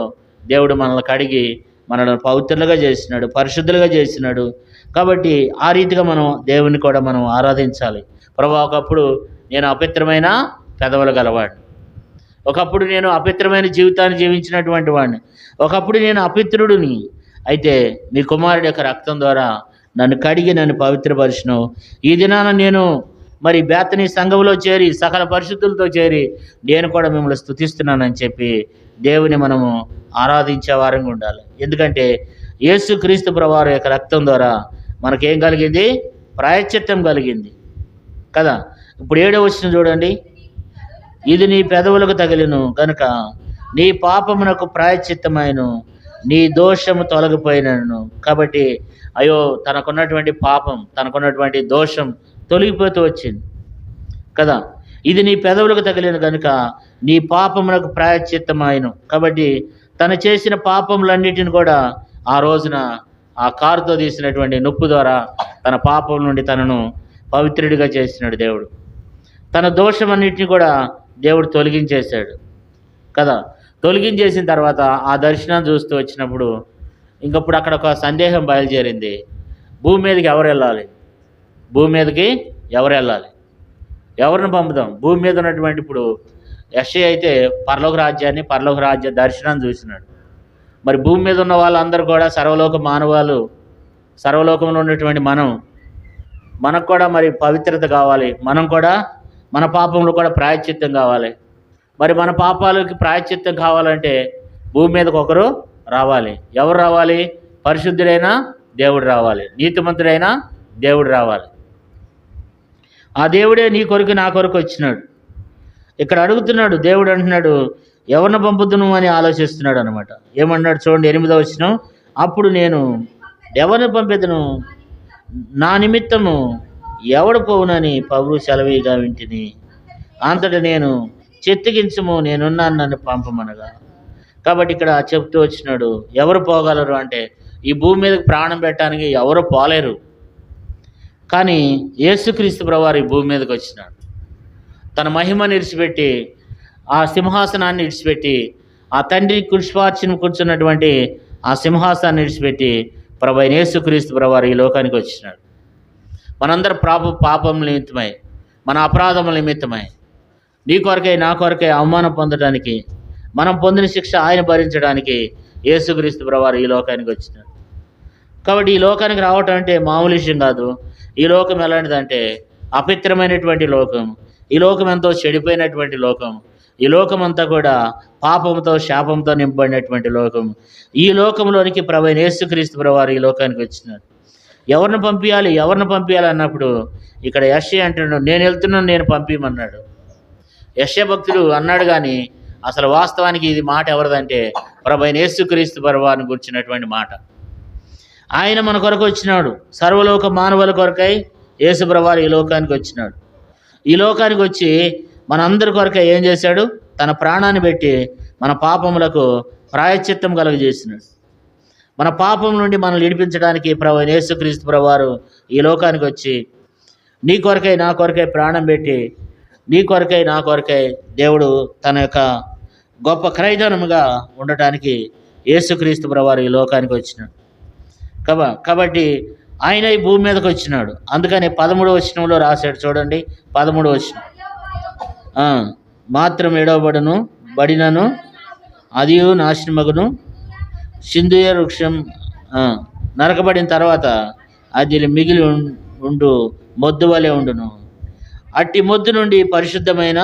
దేవుడు మనల్ని కడిగి మనల్ని పవిత్రులుగా చేసినాడు, పరిశుద్ధులుగా చేసినాడు. కాబట్టి ఆ రీతిగా మనం దేవుని కూడా మనం ఆరాధించాలి. ప్రభువా, ఒకప్పుడు నేను అపవిత్రమైన పెదవులు గలవాడిని, ఒకప్పుడు నేను అపవిత్రమైన జీవితాన్ని జీవించినటువంటి వాడిని, ఒకప్పుడు నేను అపవిత్రుడిని. అయితే మీ కుమారుడి యొక్క రక్తం ద్వారా నన్ను కడిగి నన్ను పవిత్రపరిచినావు. ఈ దినాన నేను మరి బేతనీ సంఘంలో చేరి సకల పరిశుద్ధులతో చేరి నేను కూడా మిమ్మల్ని స్తుతిస్తున్నానని చెప్పి దేవుని మనము ఆరాధించే వారంగా ఉండాలి. ఎందుకంటే యేసుక్రీస్తు ప్రభువారి యొక్క రక్తం ద్వారా మనకేం కలిగింది? ప్రాయశ్చిత్తం కలిగింది కదా. ఇప్పుడు 7వ వచనం చూడండి, ఇది నీ పెదవులకు తగిలిను కనుక నీ పాపమునకు ప్రాయశ్చిత్తమైను, నీ దోషము తొలగిపోయినను. కాబట్టి అయ్యో తనకున్నటువంటి పాపం, తనకున్నటువంటి దోషం తొలగిపోతూ వచ్చింది కదా. ఇది నీ పెదవులకు తగిలిన కనుక నీ పాపమునకు ప్రాయశ్చిత్తమైను. కాబట్టి తను చేసిన పాపములన్నిటిని కూడా ఆ రోజున ఆ కారుతో తీసినటువంటి నొప్పు ద్వారా తన పాపం నుండి తనను పవిత్రుడిగా చేసినాడు దేవుడు. తన దోషం అన్నిటిని కూడా దేవుడు తొలగించేశాడు కదా. తొలగించేసిన తర్వాత ఆ దర్శనం చూస్తూ వచ్చినప్పుడు ఇంకప్పుడు అక్కడ ఒక సందేహం బయలుదేరింది. భూమి మీదకి ఎవరు వెళ్ళాలి? భూమి మీదకి ఎవరు వెళ్ళాలి? ఎవరిని పంపుదాం? భూమి మీద ఉన్నటువంటి ఇప్పుడు యెషయా అయితే పరలోక రాజ్య దర్శనాన్ని చూసినాడు. మరి భూమి మీద ఉన్న వాళ్ళందరూ కూడా సర్వలోక మానవాళ్ళు, సర్వలోకంలో ఉన్నటువంటి మనకు కూడా మరి పవిత్రత కావాలి. మనం కూడా మన పాపంలో కూడా ప్రాయశ్చిత్తం కావాలి. మరి మన పాపాలకి ప్రాయశ్చిత్తం కావాలంటే భూమి మీదకి ఒకరు రావాలి. ఎవరు రావాలి? పరిశుద్ధుడైన దేవుడు రావాలి, నీతిమంతుడైన దేవుడు రావాలి. ఆ దేవుడే నీ కొరకు నా కొరకు వచ్చినాడు. ఇక్కడ అడుగుతున్నాడు దేవుడు, అంటున్నాడు ఎవరిని పంపుదును అని ఆలోచిస్తున్నాడు అనమాట. ఏమన్నాడు చూడండి 8వ వచనం, అప్పుడు నేను ఎవరిని పంపెదను, నా నిమిత్తము ఎవడు పోవునని పౌరు సెలవీగా వింటిని, అంతటా నేను చెత్తికించము, నేనున్నాను, నన్ను పంపమనగా. కాబట్టి ఇక్కడ చెప్తూ వచ్చినాడు ఎవరు పోగలరు అంటే ఈ భూమి మీదకి ప్రాణం పెట్టడానికి ఎవరు పోలేరు. కానీ యేసుక్రీస్తు ప్రభువారు ఈ భూమి మీదకి వచ్చినాడు. తన మహిమను విడిచిపెట్టి, ఆ సింహాసనాన్ని విడిచిపెట్టి, ఆ తండ్రి కుర్చీని కూర్చున్నటువంటి ఆ సింహాసనాన్ని విడిచిపెట్టి ప్రభు అయిన యేసుక్రీస్తు ప్రభువారు ఈ లోకానికి వచ్చినాడు. మనందరం పాపం నిమిత్తమై, మన అపరాధముల నిమిత్తమై, నీ కొరకై నా కొరకై అవమానం పొందడానికి, మనం పొందిన శిక్ష ఆయన భరించడానికి యేసుక్రీస్తు ప్రభువారు ఈ లోకానికి వచ్చినాడు. కాబట్టి ఈ లోకానికి రావటం అంటే మామూలు విషయం కాదు. ఈ లోకం ఎలాంటిదంటే అపవిత్రమైనటువంటి లోకం. ఈ లోకం ఎంతో చెడిపోయినటువంటి లోకం. ఈ లోకం అంతా కూడా పాపంతో, శాపంతో నింపబడినటువంటి లోకం. ఈ లోకంలోనికి ప్రభు అయిన యేసుక్రీస్తు ప్రభువారు ఈ లోకానికి వచ్చినాడు. ఎవరిని పంపించాలి అన్నప్పుడు ఇక్కడ యెషయా అంటున్నాడు, నేను వెళ్తున్నాను, నేను పంపించమన్నాడు. యెషయా భక్తుడు అన్నాడు కానీ అసలు వాస్తవానికి ఇది మాట ఎవరిదంటే ప్రభు అయిన యేసుక్రీస్తు ప్రభువారిని గురించినటువంటి మాట. ఆయన మన కొరకు వచ్చినాడు. సర్వలోక మానవుల కొరకై యేసు ప్రభువారు ఈ లోకానికి వచ్చినాడు. ఈ లోకానికి వచ్చి మనందరి కొరకే ఏం చేశాడు? తన ప్రాణాన్ని పెట్టి మన పాపములకు ప్రాయశ్చిత్తం కలుగజేసినాడు. మన పాపం నుండి మనల్ని విడిపించడానికి యేసుక్రీస్తు ప్రభువారు ఈ లోకానికి వచ్చి నీ కొరకై నా కొరకై ప్రాణం పెట్టి నీ కొరకై నా కొరకై దేవుడు తన యొక్క గొప్ప క్రయధనముగా ఉండటానికి యేసుక్రీస్తు ప్రభువారు ఈ లోకానికి వచ్చినాడు. కాబట్టి ఆయన ఈ భూమి మీదకి వచ్చినాడు. అందుకని 13వ వచనంలో రాశాడు చూడండి. 13వ వచనం, మాత్రం ఎడవబడును బడినను అదియు నాశనమగును, సింధూయ వృక్షం నరకబడిన తర్వాత అది మిగిలి ఉండు మొద్దు వలె ఉండును, అట్టి మొద్దు నుండి పరిశుద్ధమైన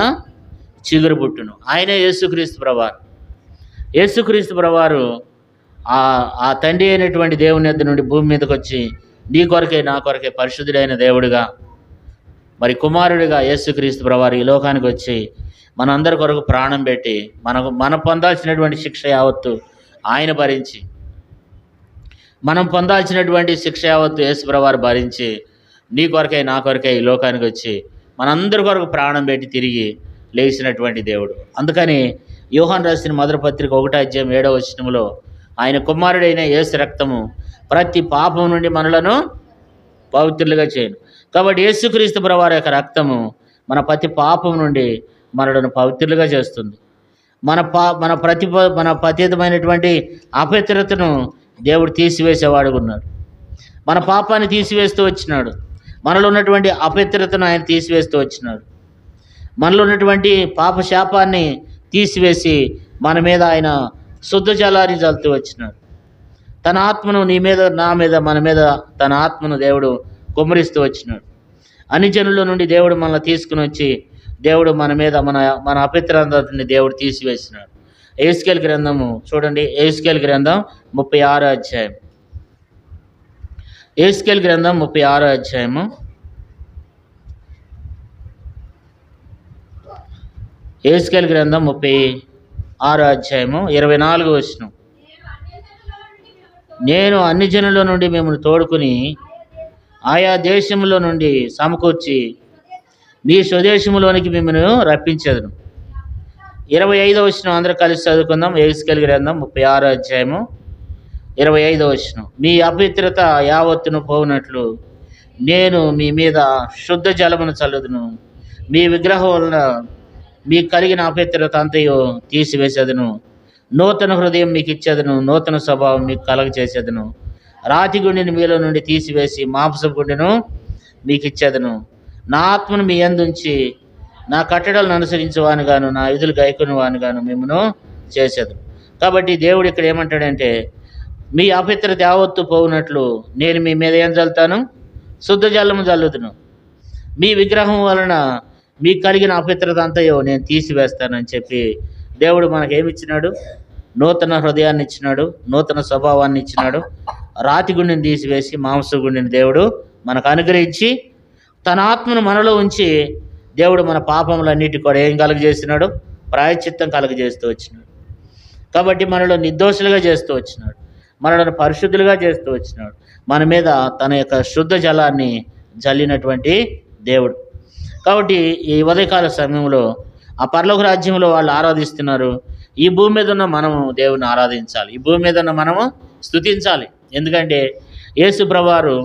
చిగురు పుట్టును. ఆయన యేసుక్రీస్తు ప్రభువారు. యేసుక్రీస్తు ప్రభువారు ఆ తండ్రి అయినటువంటి దేవుని యొద్ద నుండి భూమి మీదకి వచ్చి నీ కొరకే నా కొరకే పరిశుద్ధుడైన దేవుడిగా మరి కుమారుడిగా యేసుక్రీస్తు ప్రభువారు ఈ లోకానికి వచ్చి మనందరి కొరకు ప్రాణం పెట్టి మనం పొందాల్సినటువంటి శిక్ష యావత్తు ఆయన భరించి, మనం పొందాల్సినటువంటి శిక్ష యావత్తు యేసు ప్రభువారు భరించి నీ కొరకై నా కొరకై ఈ లోకానికి వచ్చి మనందరి కొరకు ప్రాణం పెట్టి తిరిగి లేచినటువంటి దేవుడు. అందుకని యోహాను రాసిన మొదటి పత్రిక 1:7 ఆయన కుమారుడైన యేసు రక్తము ప్రతి పాపం నుండి మనలను పవిత్రులుగా చేయను. కాబట్టి యేసుక్రీస్తు ప్రభువారి యొక్క రక్తము మన ప్రతి పాపం నుండి మనలను పవిత్రులుగా చేస్తుంది. మన పతితమైనటువంటి అపవిత్రతను దేవుడు తీసివేసేవాడు ఉన్నాడు. మన పాపాన్ని తీసివేస్తూ వచ్చినాడు. మనలో ఉన్నటువంటి అపవిత్రతను ఆయన తీసివేస్తూ వచ్చినాడు. మనలో ఉన్నటువంటి పాప శాపాన్ని తీసివేసి మన మీద ఆయన శుద్ధ జలాన్ని చల్లుతూ వచ్చినాడు. తన ఆత్మను నీ మీద నా మీద మన మీద తన ఆత్మను దేవుడు కుమ్మరిస్తూ వచ్చినాడు. అన్ని జనుల నుండి దేవుడు మనల్ని తీసుకుని వచ్చి దేవుడు మన మీద మన అపవిత్రతని దేవుడు తీసివేసినాడు. యెహెజ్కేలు గ్రంథము చూడండి. యెహెజ్కేలు గ్రంథం 36వ అధ్యాయం. యెహెజ్కేలు గ్రంథం 36వ అధ్యాయము. యెహెజ్కేలు గ్రంథం 36వ అధ్యాయము 24వ వచనం. నేను అన్ని జనుల నుండి మిమ్మల్ని తోడుకుని ఆయా దేశములో నుండి సమకూర్చి మీ స్వదేశములోనికి మిమ్మల్ని రప్పించదును. 25వ వచనం అందరూ కలిసి చదువుకుందాం. యెహెజ్కేలు గ్రంథం 36వ అధ్యాయము 25వ వచనం. మీ అపవిత్రత యావత్తును పోవునట్లు నేను మీ మీద శుద్ధ జలమును చల్లుదును, మీ విగ్రహం వలన మీకు కలిగిన అపవిత్రత అంతయు తీసివేసేదను, నూతన హృదయం మీకు ఇచ్చేదను, నూతన స్వభావం మీకు కలగచేసేదను, రాతి గుండెని మీలో నుండి తీసివేసి మాంసపు గుండెను మీకు ఇచ్చేదను, నా ఆత్మను మీ యందుంచి నా కట్టడలను అనుసరించేవాని గాను నా విధులు గైకొని వాని గాను మిమ్మను చేసేది. కాబట్టి దేవుడు ఇక్కడ ఏమంటాడంటే, మీ అపవిత్రత యావత్తు పోవునట్లు నేను మీ మీద ఏం చల్లుతాను? శుద్ధ జలము చల్లుదును. మీ విగ్రహం వలన మీకు కలిగిన అపవిత్రత అంతయో నేను తీసివేస్తానని చెప్పి దేవుడు మనకేమిచ్చినాడు? నూతన హృదయాన్ని ఇచ్చినాడు, నూతన స్వభావాన్ని ఇచ్చినాడు. రాతి గుండెని తీసివేసి మాంస గుండెని దేవుడు మనకు అనుగ్రహించి తన ఆత్మను మనలో ఉంచి దేవుడు మన పాపములన్నిటి కూడా ఏం కలుగజేసినాడు? ప్రాయశ్చిత్తం కలుగజేస్తూ వచ్చినాడు. కాబట్టి మనలో నిర్దోషులుగా చేస్తూ వచ్చినాడు, మనలను పరిశుద్ధులుగా చేస్తూ వచ్చినాడు. మన మీద తన యొక్క శుద్ధ జలాన్ని జల్లినటువంటి దేవుడు. కాబట్టి ఈ ఉదయకాల సమయంలో ఆ పరలోక రాజ్యంలో వాళ్ళు ఆరాధిస్తున్నారు. ఈ భూమి మీద ఉన్న మనము దేవుని ఆరాధించాలి, ఈ భూమి మీద ఉన్న మనము స్తుతించాలి. ఎందుకంటే యేసు ప్రభువారు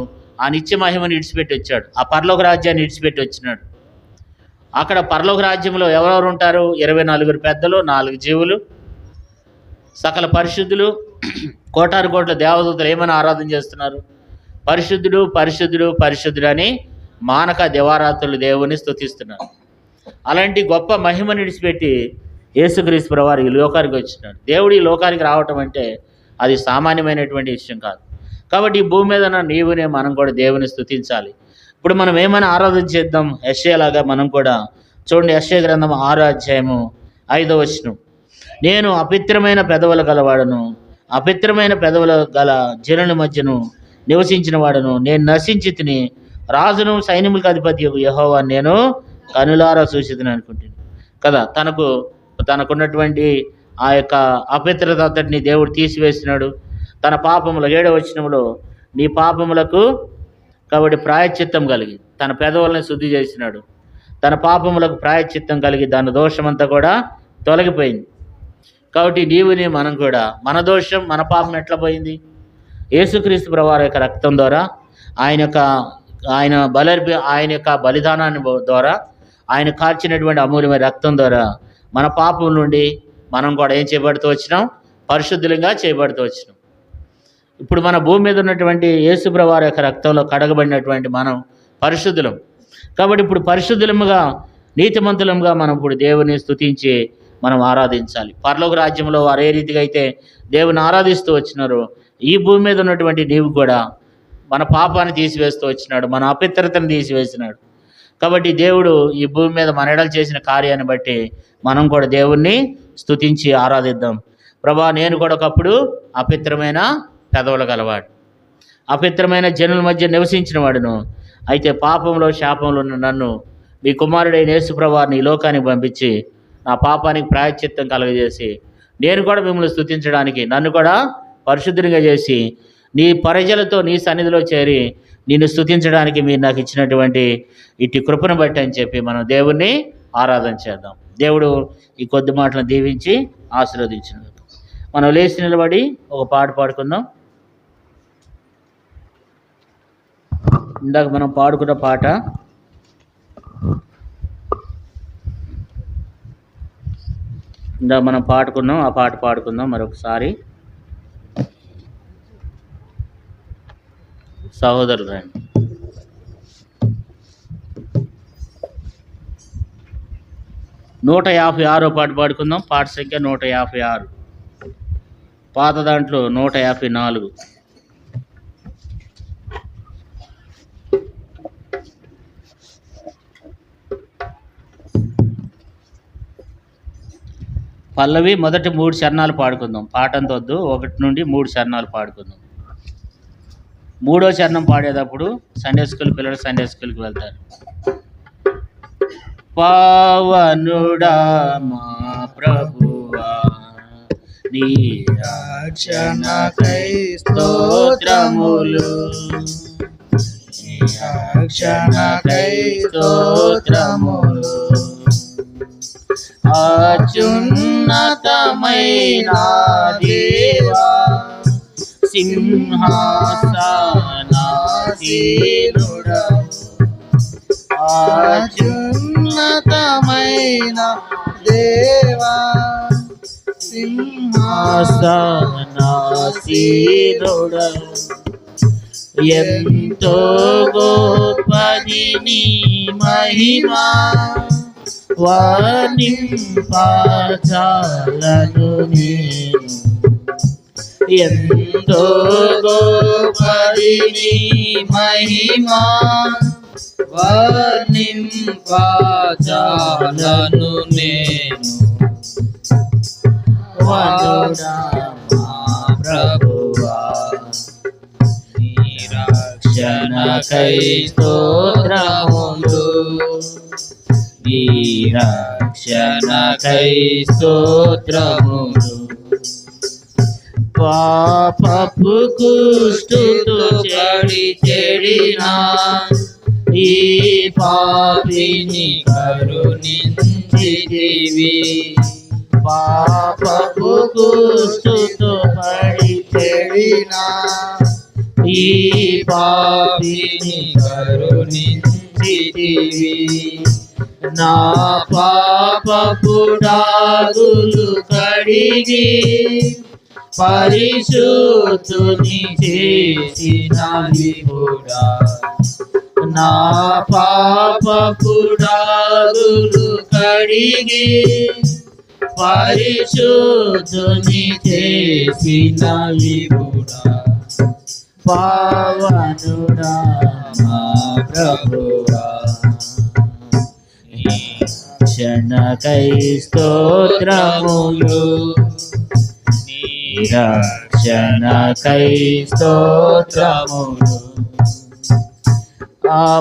ఆ నిత్య మహిమను విడిచిపెట్టి వచ్చాడు, ఆ పరలోక రాజ్యాన్ని విడిచిపెట్టి వచ్చినాడు. అక్కడ పరలోక రాజ్యంలో ఎవరెవరు ఉంటారు? 24 పెద్దలు, 4 జీవులు, సకల పరిశుద్ధులు, కోటాను కోట్ల దేవదూతలు ఏమైనా ఆరాధన చేస్తున్నారు? పరిశుద్ధుడు పరిశుద్ధుడు పరిశుద్ధుడు అని మానక దివారాత్రులు దేవుని స్తుతిస్తున్నారు. అలాంటి గొప్ప మహిమను విడిచిపెట్టి యేసుక్రీస్తు ప్రభువారు ఈ లోకానికి వచ్చినాడు. దేవుడు ఈ లోకానికి రావటం అంటే అది సామాన్యమైనటువంటి విషయం కాదు. కాబట్టి ఈ భూమి మీద నీవునే మనం కూడా దేవుని స్తుతించాలి. ఇప్పుడు మనం ఏమైనా ఆరాధన చేద్దాం యెషయాలాగా మనం కూడా. చూడండి, యెషయా గ్రంథం 6వ అధ్యాయము 5వ వచనం. నేను అపవిత్రమైన పెదవుల గలవాడను, అపవిత్రమైన పెదవుల గల జనుల మధ్యను నివసించిన వాడను, నేను నశించి తిని రాజును సైన్యములకు అధిపతి యెహోవా నేను కనులారా చూసిదని అనుకుంటుంది కదా. తనకున్నటువంటి ఆ యొక్క అపవిత్రత అంతటిని దేవుడు తీసివేసినాడు. తన పాపముల 7వ వచనంలో నీ పాపములకు కాబట్టి ప్రాయశ్చిత్తం కలిగి తన పెదవులను శుద్ధి చేసినాడు. తన పాపములకు ప్రాయశ్చిత్తం కలిగి దాని దోషమంతా కూడా తొలగిపోయింది. కాబట్టి నీవుని మనం కూడా మన దోషం మన పాపం ఎట్లా పోయింది? యేసుక్రీస్తు ప్రభువారి యొక్క రక్తం ద్వారా, ఆయన యొక్క బలిదానాన్ని ద్వారా, ఆయన కార్చినటువంటి అమూల్యమైన రక్తం ద్వారా మన పాపం నుండి మనం కూడా ఏం చేయబడుతూ వచ్చినాం? పరిశుద్ధులుగా చేయబడుతూ వచ్చినాం. ఇప్పుడు మన భూమి మీద ఉన్నటువంటి యేసు ప్రభువారి యొక్క రక్తంలో కడగబడినటువంటి మనం పరిశుద్ధులం. కాబట్టి ఇప్పుడు పరిశుద్ధులముగా, నీతిమంతులముగా మనం ఇప్పుడు దేవుని స్తుతించి మనం ఆరాధించాలి. పరలోక రాజ్యంలో వారు ఏ రీతిగా అయితే దేవుని ఆరాధిస్తూ వచ్చినారో, ఈ భూమి మీద ఉన్నటువంటి నీవు కూడా మన పాపాన్ని తీసివేస్తూ వచ్చినాడు, మన అపవిత్రతను తీసివేసినాడు. కాబట్టి దేవుడు ఈ భూమి మీద మన ఎడలు చేసిన కార్యాన్ని బట్టి మనం కూడా దేవుణ్ణి స్తుతించి ఆరాధిద్దాం. ప్రభా, నేను కూడా ఒకప్పుడు అపవిత్రమైన పెదవులు గలవాడు, అపవిత్రమైన జనుల మధ్య నివసించిన వాడును. అయితే పాపంలో శాపంలో ఉన్న నన్ను మీ కుమారుడైన యేసు ప్రభువారిని ఈ లోకానికి పంపించి నా పాపానికి ప్రాయశ్చిత్తం కలుగజేసి నేను కూడా మిమ్మల్ని స్తుతించడానికి, నన్ను కూడా పరిశుద్ధంగా చేసి నీ ప్రజలతో నీ సన్నిధిలో చేరి నిన్ను స్తుతించడానికి మీరు నాకు ఇచ్చినటువంటి ఇటు కృపను బట్టి అని చెప్పి మనం దేవుణ్ణి ఆరాధన చేద్దాం. దేవుడు ఈ కొద్ది మాటలను దీవించి ఆశీర్వదించినాడు. మనం లేచి నిలబడి ఒక పాట పాడుకుందాం. ఇందాక మనం పాడుకున్న పాట, మనం పాడుకున్నాం, ఆ పాట పాడుకుందాం మరొకసారి. సహోదరులు రండి. నూట 56 పాట పాడుకుందాం. పాట సంఖ్య 156. పాత దాంట్లో 154. పల్లవి మొదటి 3 చరణాలు పాడుకుందాం. పాట అంత వద్దు, 1 నుండి 3 చరణాలు పాడుకుందాం. 3వ చరణం పాడేటప్పుడు సండే స్కూల్ పిల్లలు సండే స్కూల్కి వెళ్తారు. పావనుడా మా ప్రభువా, నీ రక్షణకై స్తోత్రములు, నీ రక్షణకై స్తోత్రములు. అత్యున్నతమైన దేవా, సింహాసనాసీనుడవు, అత్యున్నతమైన దేవా, సింహాసనాసీనుడవు. ఎంతో గొప్పది నీ మహిమా, వర్ణింపజాలను నేను. ఎంతో గొప్పది నీ మహిమా, వర్ణింపజాలను నేను. వనుడా మా ప్రభువా, నీ రక్షణకై స్తోత్రములు, నీ రక్షణకై స్తోత్రములు. పాపపు కుష్టుతో చెడి చెడినా ఈ పాపిని కరుణించితివి. పాపపు కుష్టుతో పడి చెడినా ఈ పాపిని కరుణించితివి. నా పాపపు డాగులు కడిగి పరిశుద్ధుని చేసిన విభుడా, నా పాపపు డాగులు కడిగి పరిశుద్ధుని చేసిన విభుడా. పావనుడా మా ప్రభువా, రక్షణకై స్తోత్రములు, నీ రక్షణకై స్తోత్రములు.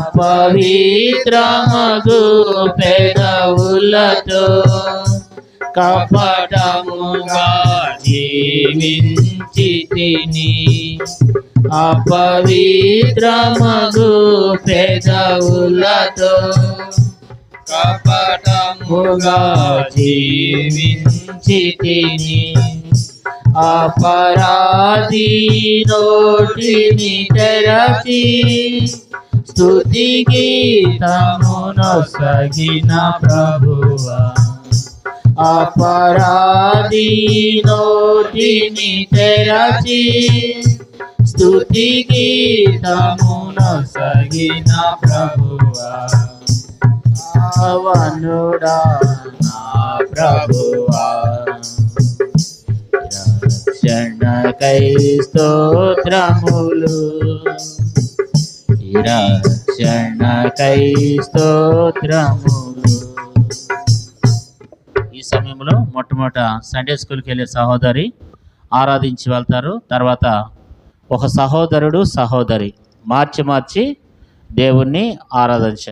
అపవిత్రమగు పెదవులతో కపటముగా జీవించితిని. అపవిత్రమగు పెదవులతో కపటముగా జీవించితిని, అపరాధి నోటిని తెరచి స్తుతి గీతమును సగిన ప్రభువా. అపరాధి నోటిని తెరచి స్తుతి గీతమును సగిన ప్రభువా. అవనుడా నా ప్రభువా, రక్షణకై స్తోత్రములు, రక్షణకై స్తోత్రములు. ఈ సమయంలో మొట్టమొదట సండే స్కూల్కి వెళ్ళే సహోదరి ఆరాధించి వెళ్తారు. తర్వాత ఒక సహోదరుడు సహోదరి మార్చి దేవుణ్ణి ఆరాధించారు.